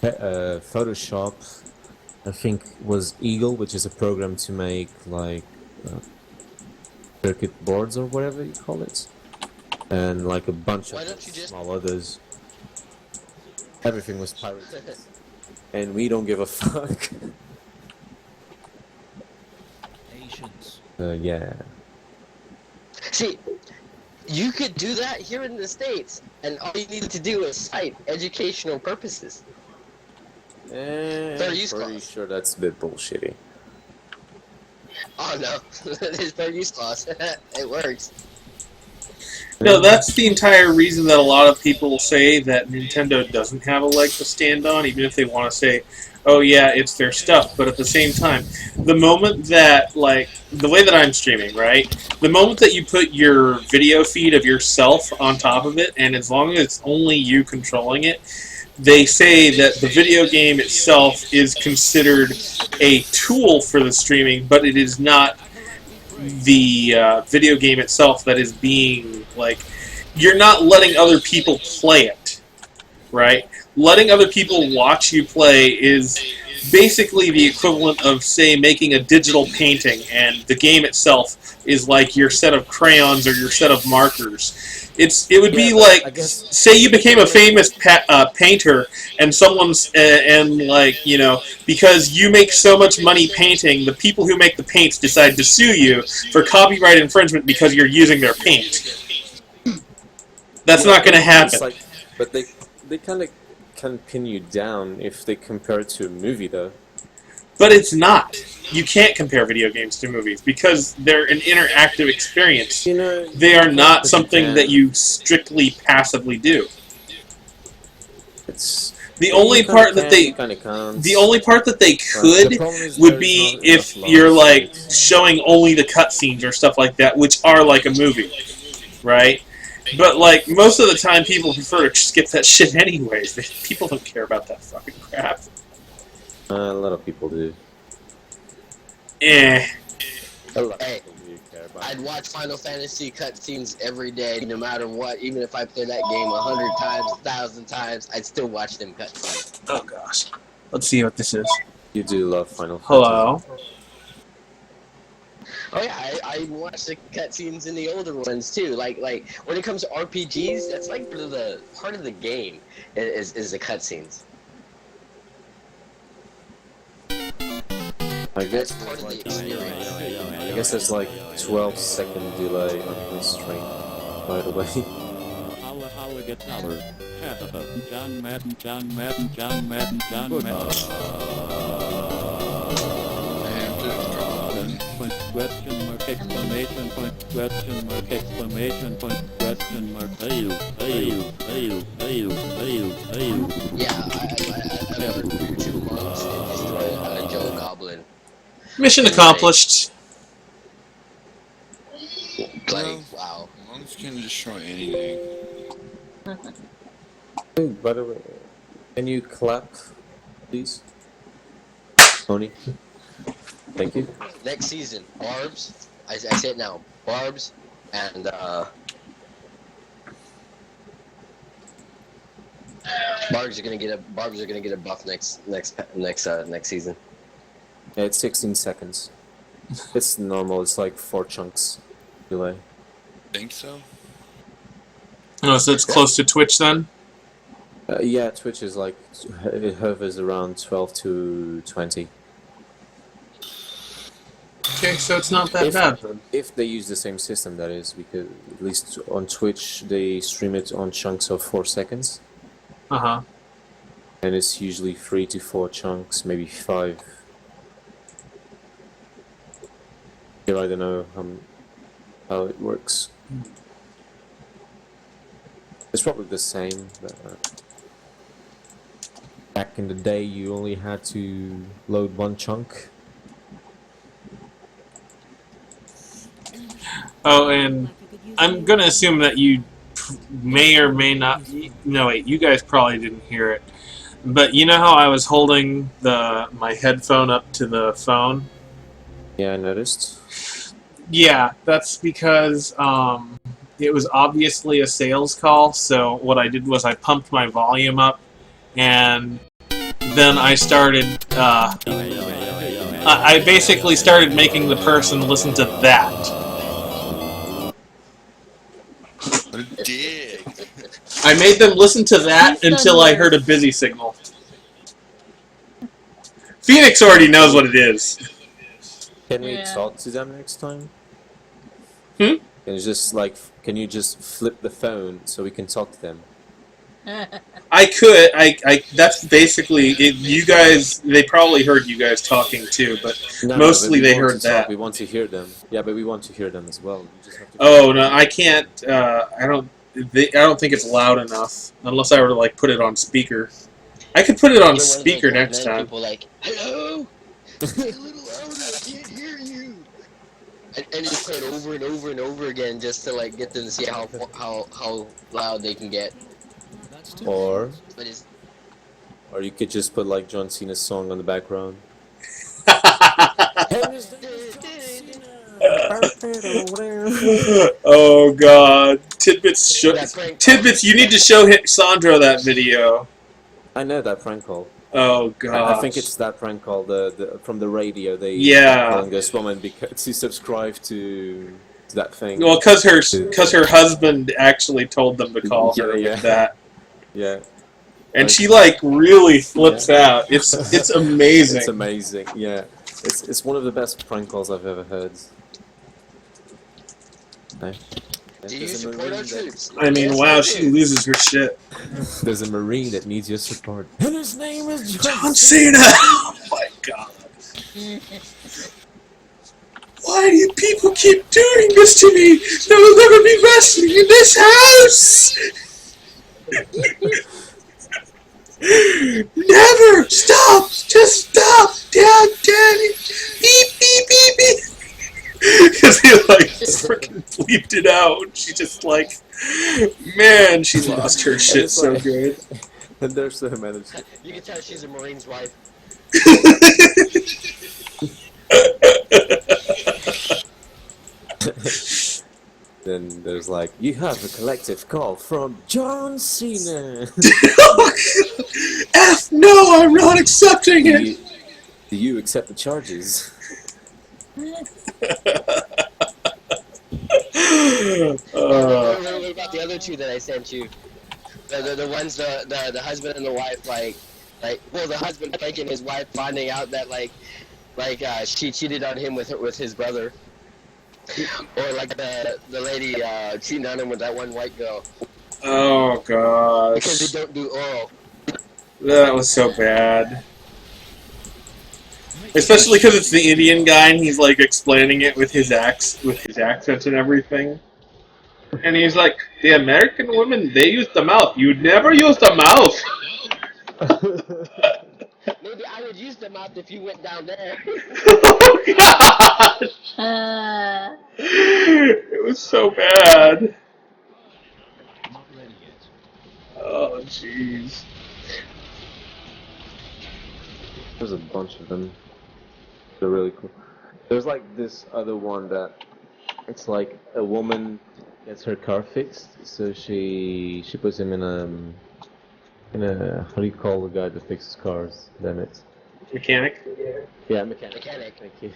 Photoshop. I think was Eagle, which is a program to make like circuit boards or whatever you call it. And like a bunch Why of don't you just- small others. Everything was pirated. And we don't give a fuck. Patience. Yeah. See, you could do that here in the States, and all you need to do is cite educational purposes. Fair use pretty clause. sure that's a bit bullshitty. Oh no, there's fair use clause. It works. No, that's the entire reason that a lot of people say that Nintendo doesn't have a leg to stand on, even if they want to say, oh yeah, it's their stuff. But at the same time, the moment that, like, the way that I'm streaming, right? The moment that you put your video feed of yourself on top of it, and as long as it's only you controlling it, they say that the video game itself is considered a tool for the streaming, but it is not the video game itself that is being, like, you're not letting other people play it, right? Letting other people watch you play is basically the equivalent of, say, making a digital painting, and the game itself is like your set of crayons or your set of markers. It would be Yeah, like, I guess say you became a famous painter, and someone's and like, you know, because you make so much money painting, the people who make the paints decide to sue you for copyright infringement because you're using their paint. That's not going to happen. It's like, but they kind of can pin you down if they compare it to a movie, though. But it's not. You can't compare video games to movies because they're an interactive experience. You know, They are not but you something can. that you strictly passively do. It's The only part that they kind of can't. the only part that they The could problem is would there's be not if enough you're lines like to it. showing only the cutscenes or stuff like that, which are like a movie, right? But like most of the time, people prefer to skip that shit anyways. People don't care about that fucking crap. A lot of people do. Eh. A lot of Hey, people do care about I'd it. watch Final Fantasy cutscenes every day, no matter what. Even if I play that game 100 times, 1,000 times, I'd still watch them cutscenes. Oh gosh. Let's see what this is. You do love Final Fantasy. Hello. Oh yeah, I watch the cutscenes in the older ones too. Like when it comes to RPGs, that's like part of the game is the cutscenes. I guess That's part there's of the like experience. I guess there's like 12-second delay on his stream. By the way. Holla guitar. John Madden, John Madden, John Madden, John Madden. Question mark, exclamation point, question mark, exclamation point, question mark, ayu. Yeah, I learned 2 monks and destroyed a Joe Goblin. Mission Right. accomplished. Like, Well, wow. monks can destroy anything. Hey, by the way, can you clap, please? Tony? Thank you. Next season, Barbs. I say it now. Barbs and Barbs are gonna get a buff next season. Yeah, it's 16 seconds. It's normal, it's like 4 chunks delay. Think so? Oh, so it's close to Twitch then? Yeah, Twitch is like, it hovers around 12 to 20. Okay, so it's not that bad. If they use the same system, that is, because at least on Twitch they stream it on chunks of 4 seconds, Uh-huh. and it's usually 3 to 4 chunks, maybe 5. Here I don't know how it works. It's probably the same, but back in the day you only had to load 1 chunk. Oh, and I'm gonna assume that you may or may not. No, wait, you guys probably didn't hear it. But you know how I was holding my headphone up to the phone? Yeah, I noticed. Yeah, that's because it was obviously a sales call. So what I did was I pumped my volume up, and then I started. I basically started making the person listen to that. What a dig. I made them listen to that until I heard a busy signal. Phoenix already knows what it is. Can we Yeah. talk to them next time? Hmm? Can you just flip the phone so we can talk to them? I could. That's basically it. You guys, they probably heard you guys talking too, but mostly but we they want heard to talk, that. we want to hear them. Yeah, but we want to hear them as well. We just have to Oh no, I can't. I don't think it's loud enough unless I were to like put it on speaker. I could put it on You're one of those speaker old next men time. People like, hello, speak a little louder. I can't hear you. And you play it over and over and over again just to like get them to see how loud they can get. Or But it's you could just put like John Cena's song on the background. Oh god, Tidbits! that prank Tidbits, you need to show Sandra that video. I know that prank call. Oh god, I think it's that prank call. The from the radio. They Yeah. telling this woman to subscribe to that thing. well, cause her husband actually told them to call her Yeah, with that, Yeah, and she like really flips out. It's amazing. it's amazing. Yeah, it's one of the best prank calls I've ever heard. No? Do you There's a support our Marine that- troops? I mean, Yes, wow, I she do. loses her shit. There's a Marine that needs your support. And his name is John Cena! Oh my god. Why do you people keep doing this to me? There will never be wrestling in this house! Never! Stop! Just stop! Dad, Daddy! Beep, beep, beep, beep! Because he like freaking bleeped it out. She just like, man, she lost her shit it's so like- good. And there's so many. You can tell she's a Marine's wife. Then there's like, you have a collective call from John Cena. F no, I'm not accepting do, it! you, do you accept the charges? What about the other two that I sent you? The ones the husband and the wife like well the husband pranking his wife finding out that like Like she cheated on him with his brother, or like the lady cheating on him with that one white girl Oh because they gosh, don't do oral. that was so bad. Especially because it's the Indian guy and he's like explaining it with his accent and everything. And he's like, the American women, they use the mouth. You never use the mouth. Maybe I would use the mouth if you went down there. Oh gosh, Uh, it was so bad. Oh jeez. There's a bunch of them. They're really cool. There's like this other one that it's like a woman gets her car fixed, so she puts him in a how do you call the guy that fixes cars? Damn it. Mechanic? Yeah, mechanic. Mechanic. Thank you.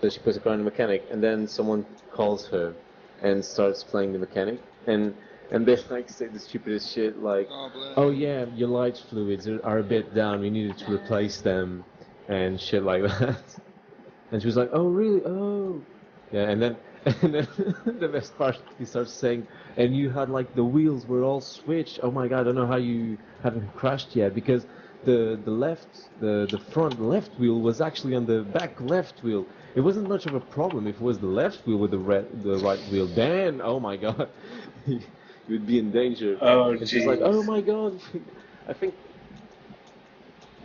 So she puts a car in the mechanic, and then someone calls her and starts playing the mechanic, and they like say the stupidest shit like, "Oh yeah, your light fluids are a bit down. We needed to replace them," and shit like that. And she was like, "Oh really? Oh." Yeah, and then and then the best part, he starts saying, "And you had like the wheels were all switched. Oh my god, I don't know how you haven't crashed yet because the front left wheel was actually on the back left wheel. It wasn't much of a problem if it was the left wheel with the right wheel. Then, oh my god, you would be in danger." Oh And she's like, "Oh jeez. my god." I think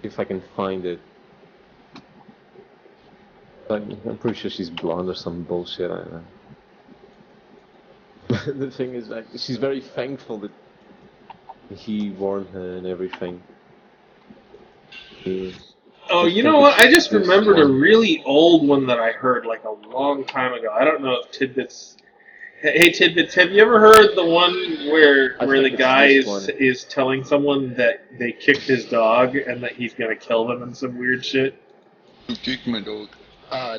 if I can find it. Like, I'm pretty sure she's blonde or some bullshit. I don't know. But the thing is, like, she's very thankful that he warned her and everything. He, Oh, I you know think what? I it's just this remembered a one. really old one that I heard like a long time ago. I don't know if Tidbits. Hey Tidbits, have you ever heard the one I where the think it's guy this is one. is telling someone that they kicked his dog and that he's gonna kill them and some weird shit? Who kicked my dog?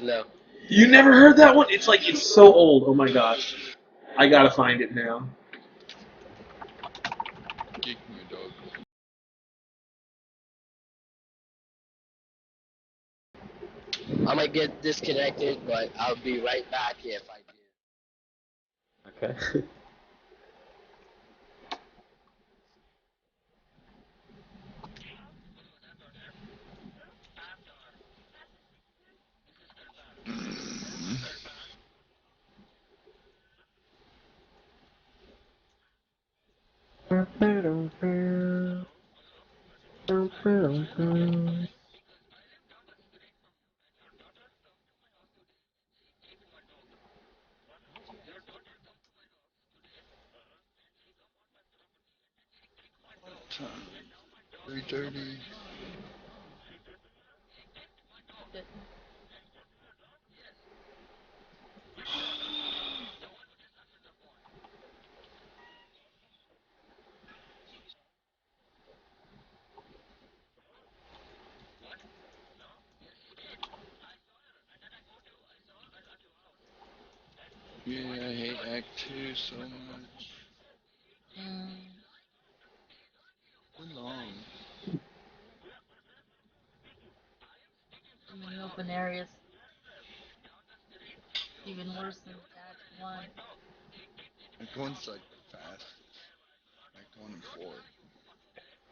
No. You never heard that one? It's like it's so old. Oh my gosh, I gotta find it now. Kicked my dog. I might get disconnected, but I'll be right back if I do. Okay. Time. 3:30. Yeah, I hate Act 2 so much. Too long. in open areas, even worse than Act 1. Act 1's like fast. Act 1 and 4.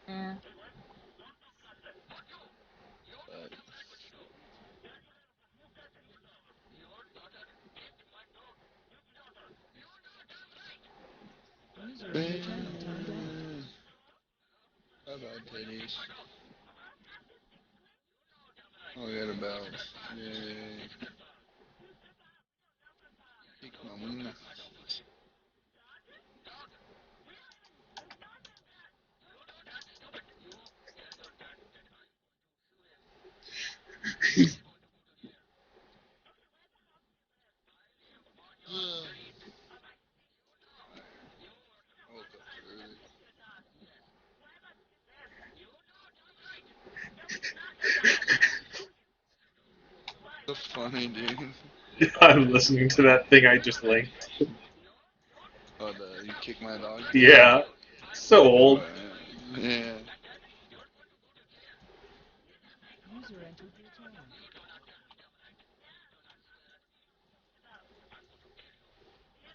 Yeah. But User in your channel timed out. bye bye, titties. Oh, we got a bell. Yay. Kick my wiener. I woke up too early. So funny, dude. I'm listening to that thing I just linked. Oh, the you kick my dog thing? Yeah, so Oh, old. yeah. User entered your channel.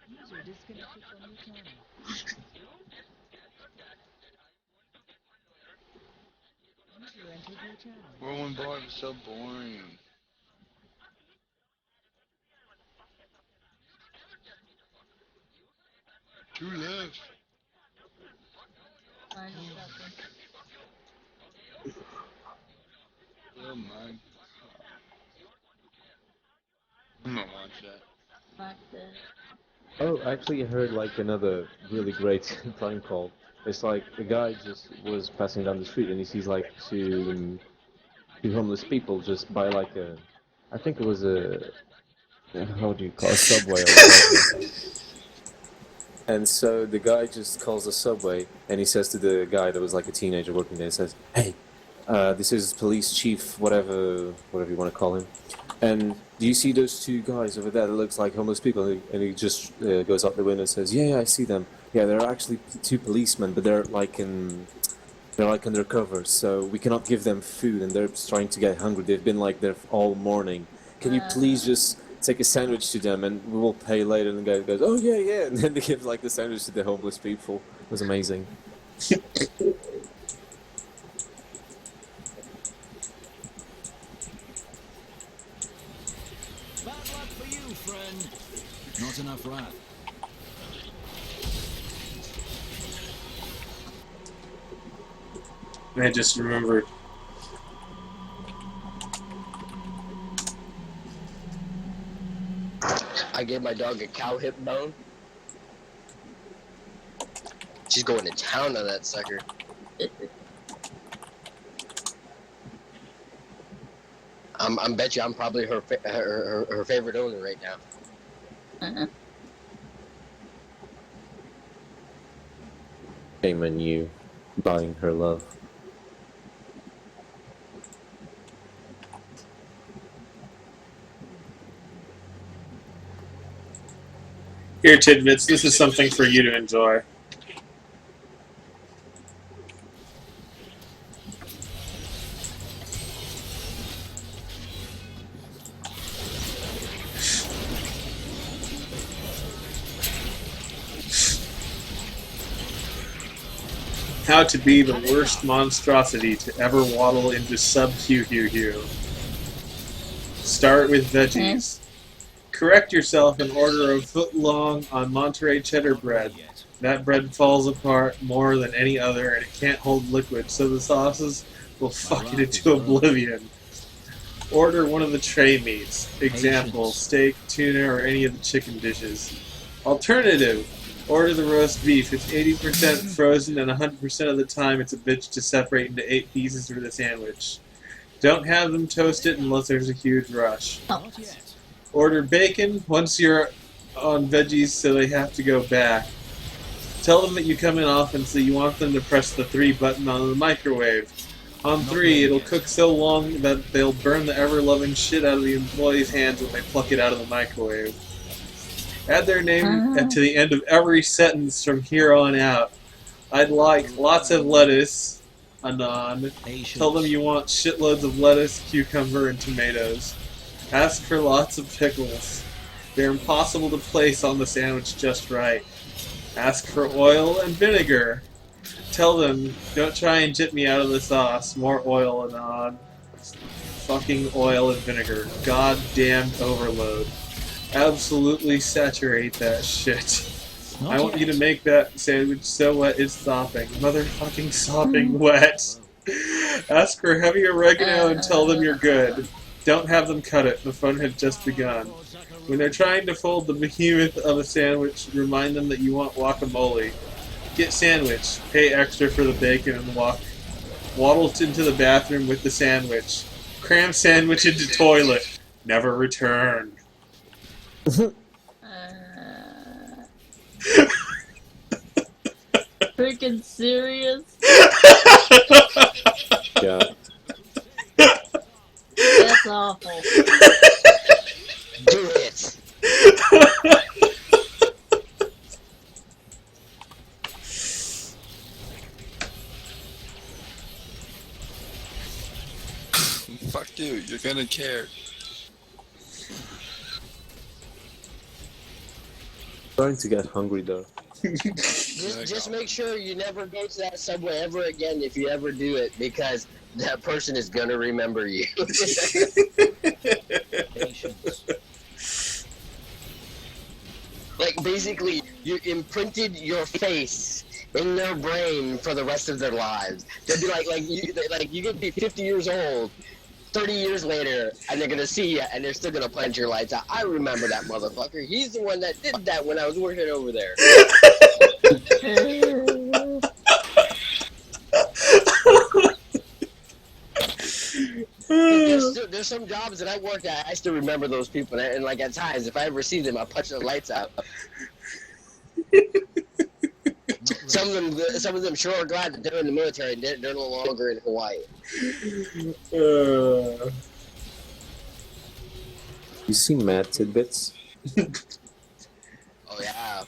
User disconnected from your channel. User entered your channel. Rolling bar is so boring. Two left. 90 seconds. Oh my god. I'm gonna watch that. Not dead. Oh, I actually heard like another really great prank call. It's like a guy just was passing down the street and he sees like two homeless people just by like a, I think it was a, how do you call it, a subway or whatever. And so the guy just calls the subway and he says to the guy that was like a teenager working there, he says, "Hey, this is police chief, whatever you want to call him. And do you see those two guys over there that looks like homeless people?" And he just goes out the window and says, "Yeah, I see them. Yeah, they're actually two policemen, but they're like undercover, so we cannot give them food, and they're trying to get hungry. They've been like there all morning. Can you please just take a sandwich to them, and we will pay later?" And the guy goes, "Oh yeah, yeah." And then they give like the sandwich to the homeless people. It was amazing. Bad luck for you, friend. Not enough wrath. I just remembered. I gave my dog a cow hip bone. She's going to town on that sucker. I'm bet you I'm probably her favorite owner right now. Shame on you, buying her love. Here, Tidbits, this is something for you to enjoy. How to be the worst monstrosity to ever waddle into sub-Q. Start with veggies. Correct yourself and order a foot long on Monterey cheddar bread. That bread falls apart more than any other and it can't hold liquid, so the sauces will fuck it into oblivion. Order one of the tray meats. Example, steak, tuna, or any of the chicken dishes. Alternative, order the roast beef. It's 80% frozen and 100% of the time it's a bitch to separate into 8 pieces for the sandwich. Don't have them toast it unless there's a huge rush. Not yet. Order bacon once you're on veggies so they have to go back. Tell them that you come in often so you want them to press the 3 button on the microwave. On 3, it'll cook so long that they'll burn the ever-loving shit out of the employees' hands when they pluck it out of the microwave. Add their name to the end of every sentence from here on out. I'd like lots of lettuce, Anon. Tell them you want shitloads of lettuce, cucumber, and tomatoes. Ask for lots of pickles. They're impossible to place on the sandwich just right. Ask for oil and vinegar. Tell them, don't try and jip me out of the sauce. More oil, Anon. Fucking oil and vinegar. Goddamn overload. Absolutely saturate that shit. I want you to make that sandwich so wet it's sopping. Motherfucking sopping wet. Ask for heavy oregano and tell them you're good. Don't have them cut it. The fun had just begun. When they're trying to fold the behemoth of a sandwich, remind them that you want guacamole. Get sandwich. Pay extra for the bacon and waddle into the bathroom with the sandwich. Cram sandwich into toilet. Never return. Freaking serious? Yeah. That's awful. Do it! Fuck you, you're gonna care. starting to get hungry though. Just make sure you never go to that subway ever again if you ever do it, because that person is gonna remember you. Patience. Like, basically, you imprinted your face in their brain for the rest of their lives. They'll be like you could be 50 years old, 30 years later, and they're gonna see you, and they're still gonna punch your lights out. I remember that motherfucker. He's the one that did that when I was working over there. There's some jobs that I worked at, I still remember those people, and like at times, if I ever see them, I punch their lights out. Some of them sure are glad that they're in the military and they're no longer in Hawaii. You see Mad Tidbits? Oh yeah.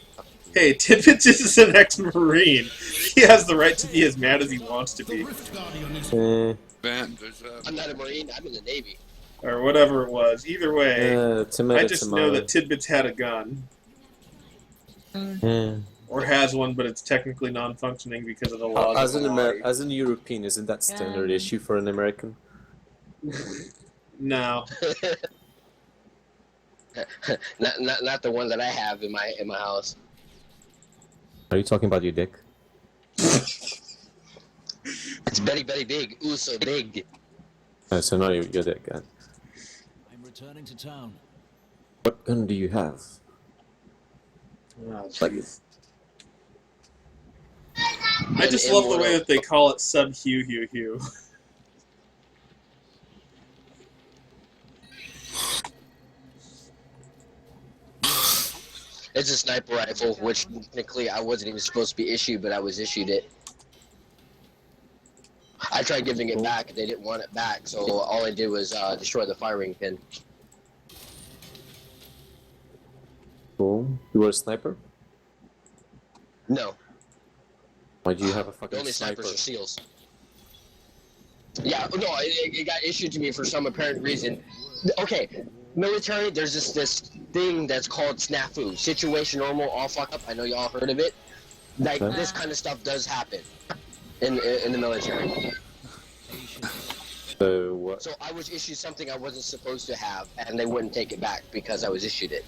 Hey, Tidbits is an ex-Marine. He has the right to be as mad as he wants to The be. Rift Guardian is Eh, Ben, there's I'm not a Marine, I'm in the Navy. Or whatever it was. Either way, tomato, I just know tomato. that Tidbits had a gun. Eh. Or has one, but it's technically non-functioning because of the laws As of an Hawaii. as an European, isn't that standard issue for an American? No. not the one that I have in my house. Are you talking about your dick? It's very big. Ooh, so big. So not your dick. I'm returning to town. What gun do you have? Oh, Like, jeez. I just love the way that they call it sub-Hugh. It's a sniper rifle, which technically I wasn't even supposed to be issued, but I was issued it. I tried giving it back, they didn't want it back, so all I did was destroy the firing pin. cool. You were a sniper? No, Why do you have a the fucking only sniper? snipers are SEALs. Yeah, no, it got issued to me for some apparent reason. Okay, military, there's this thing that's called snafu, situation normal, all fuck up. I know y'all heard of it. Like, Okay. this kind of stuff does happen in the military. So what? So I was issued something I wasn't supposed to have, and they wouldn't take it back because I was issued it.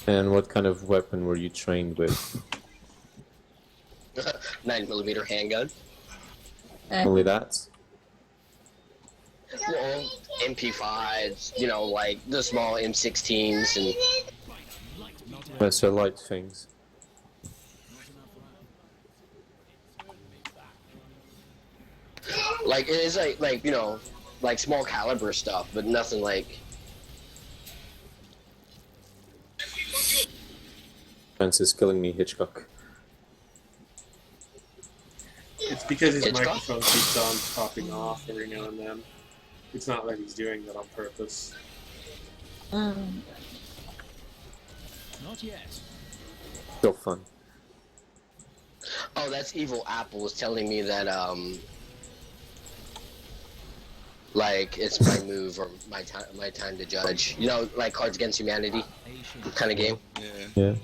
And what kind of weapon were you trained with? 9mm handgun. Only that? Well, MP5s, you know, like the small M16s, and So light things. like it's like you know, like small caliber stuff, but nothing like. Francis killing me, Hitchcock. It's because his Hitchcock? microphone keeps on popping off every now and then. It's not like he's doing that on purpose. Not yet. Still fun. Oh, that's Evil Apple is telling me that like it's my move or my time to judge. You know, like Cards Against Humanity kind of game. yeah. Yeah.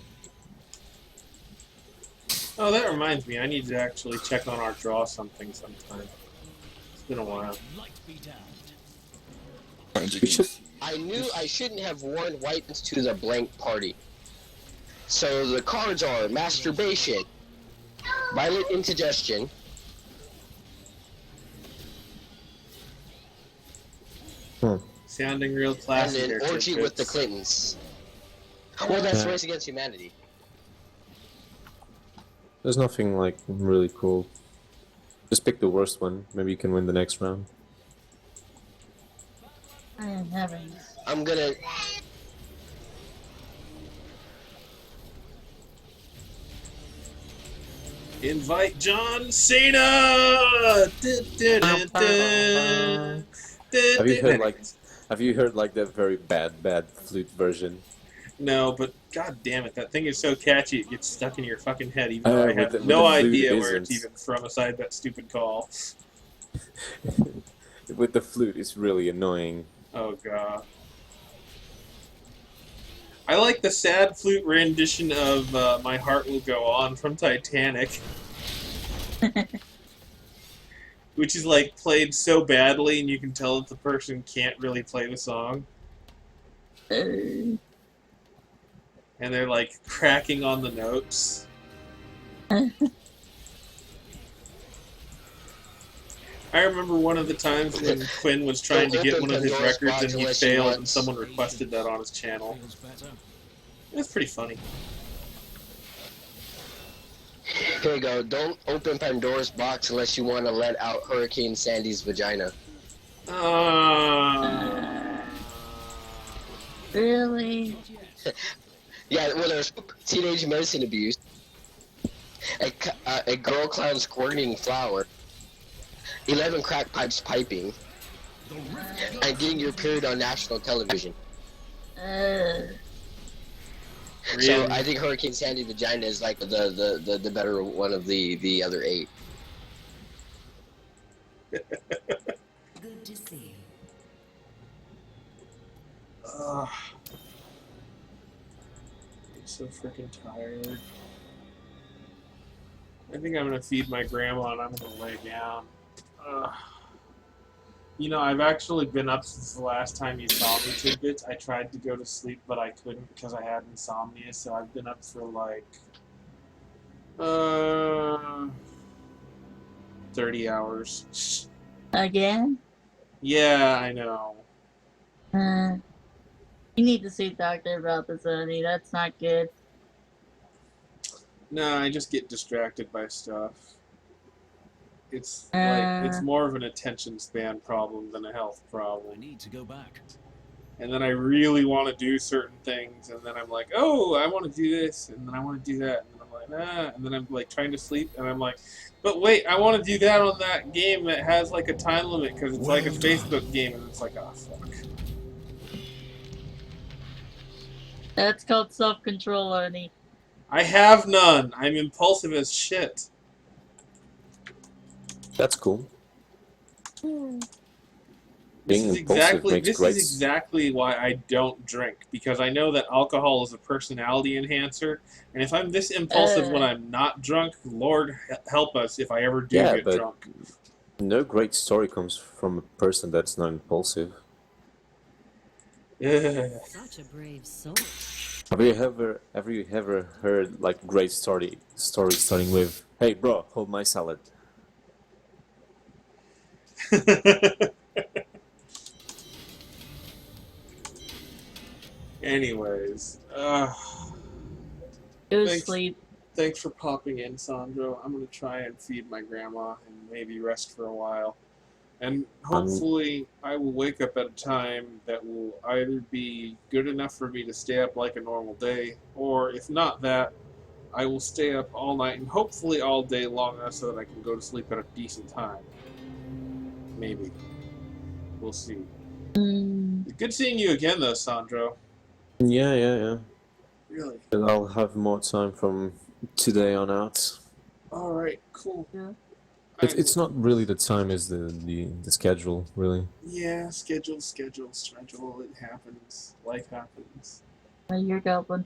Oh, that reminds me. I need to actually check on our draw something sometime. It's been a while. Light be damned. We should. I knew I shouldn't have worn white to the blank party. So the cards are masturbation, violent indigestion, Sounding real and classy then here, orgy Tidbits. with the Clintons. Well, that's Yeah. Race Against Humanity. There's nothing like really cool. Just pick the worst one. Maybe you can win the next round. I am having. I'm gonna. Invite John Cena! Have you heard like the very bad flute version? No, but god damn it, that thing is so catchy it gets stuck in your fucking head even though I with have the- with no the flute, idea it where it's isn't. even from aside that stupid call. With the flute, it's really annoying. Oh god. I like the sad flute rendition of My Heart Will Go On from Titanic. Which is like played so badly and you can tell that the person can't really play the song. And they're like cracking on the notes. I remember one of the times when Quinn was trying to get one of his records and he failed and someone requested that on his channel. Feels better. It was pretty funny. Here you go. Don't open Pandora's box unless you want to let out Hurricane Sandy's vagina. Really? Yeah, well, there's teenage medicine abuse, a girl clown squirting flour, 11 crack pipes piping, and getting your period on national television. So I think Hurricane Sandy vagina is like the better one of the other 8. Good to see you. I'm so freaking tired. I think I'm gonna feed my grandma and I'm gonna lay down. You know, I've actually been up since the last time you saw me, Tidbits. I tried to go to sleep, but I couldn't because I had insomnia, so I've been up for like 30 hours. Again? Yeah, I know. You need to see a doctor about this, honey. That's not good. No, I just get distracted by stuff. It's like it's more of an attention span problem than a health I problem. need to go back. And then I really want to do certain things, and then I'm like, oh, I want to do this, and then I want to do that, and then I'm like, nah, and then I'm like trying to sleep, and I'm like, but wait, I want to do that on that game that has like a time limit because it's like a Facebook game, and it's like, oh fuck. That's called self-control, honey. I have none. I'm impulsive as shit. That's cool. This Being is impulsive makes great. exactly why I don't drink, because I know that alcohol is a personality enhancer, and if I'm this impulsive when I'm not drunk, Lord help us if I ever do Yeah, get but drunk. no great story comes from a person that's not impulsive. Ugh. Such a brave soul. Have you ever heard like great story starting with, "Hey bro, hold my salad"? Anyways, Go to Thanks. sleep. thanks for popping in, Sandro. I'm gonna try and feed my grandma and maybe rest for a while. And hopefully I will wake up at a time that will either be good enough for me to stay up like a normal day, or if not that, I will stay up all night and hopefully all day long enough so that I can go to sleep at a decent time. Maybe. We'll see. Good seeing you again though, Sandro. Yeah. Really. And I'll have more time from today on out. Alright, cool. Yeah. It's not really the time, is the schedule, really. Yeah, schedule. It happens. Life happens. You're goblin.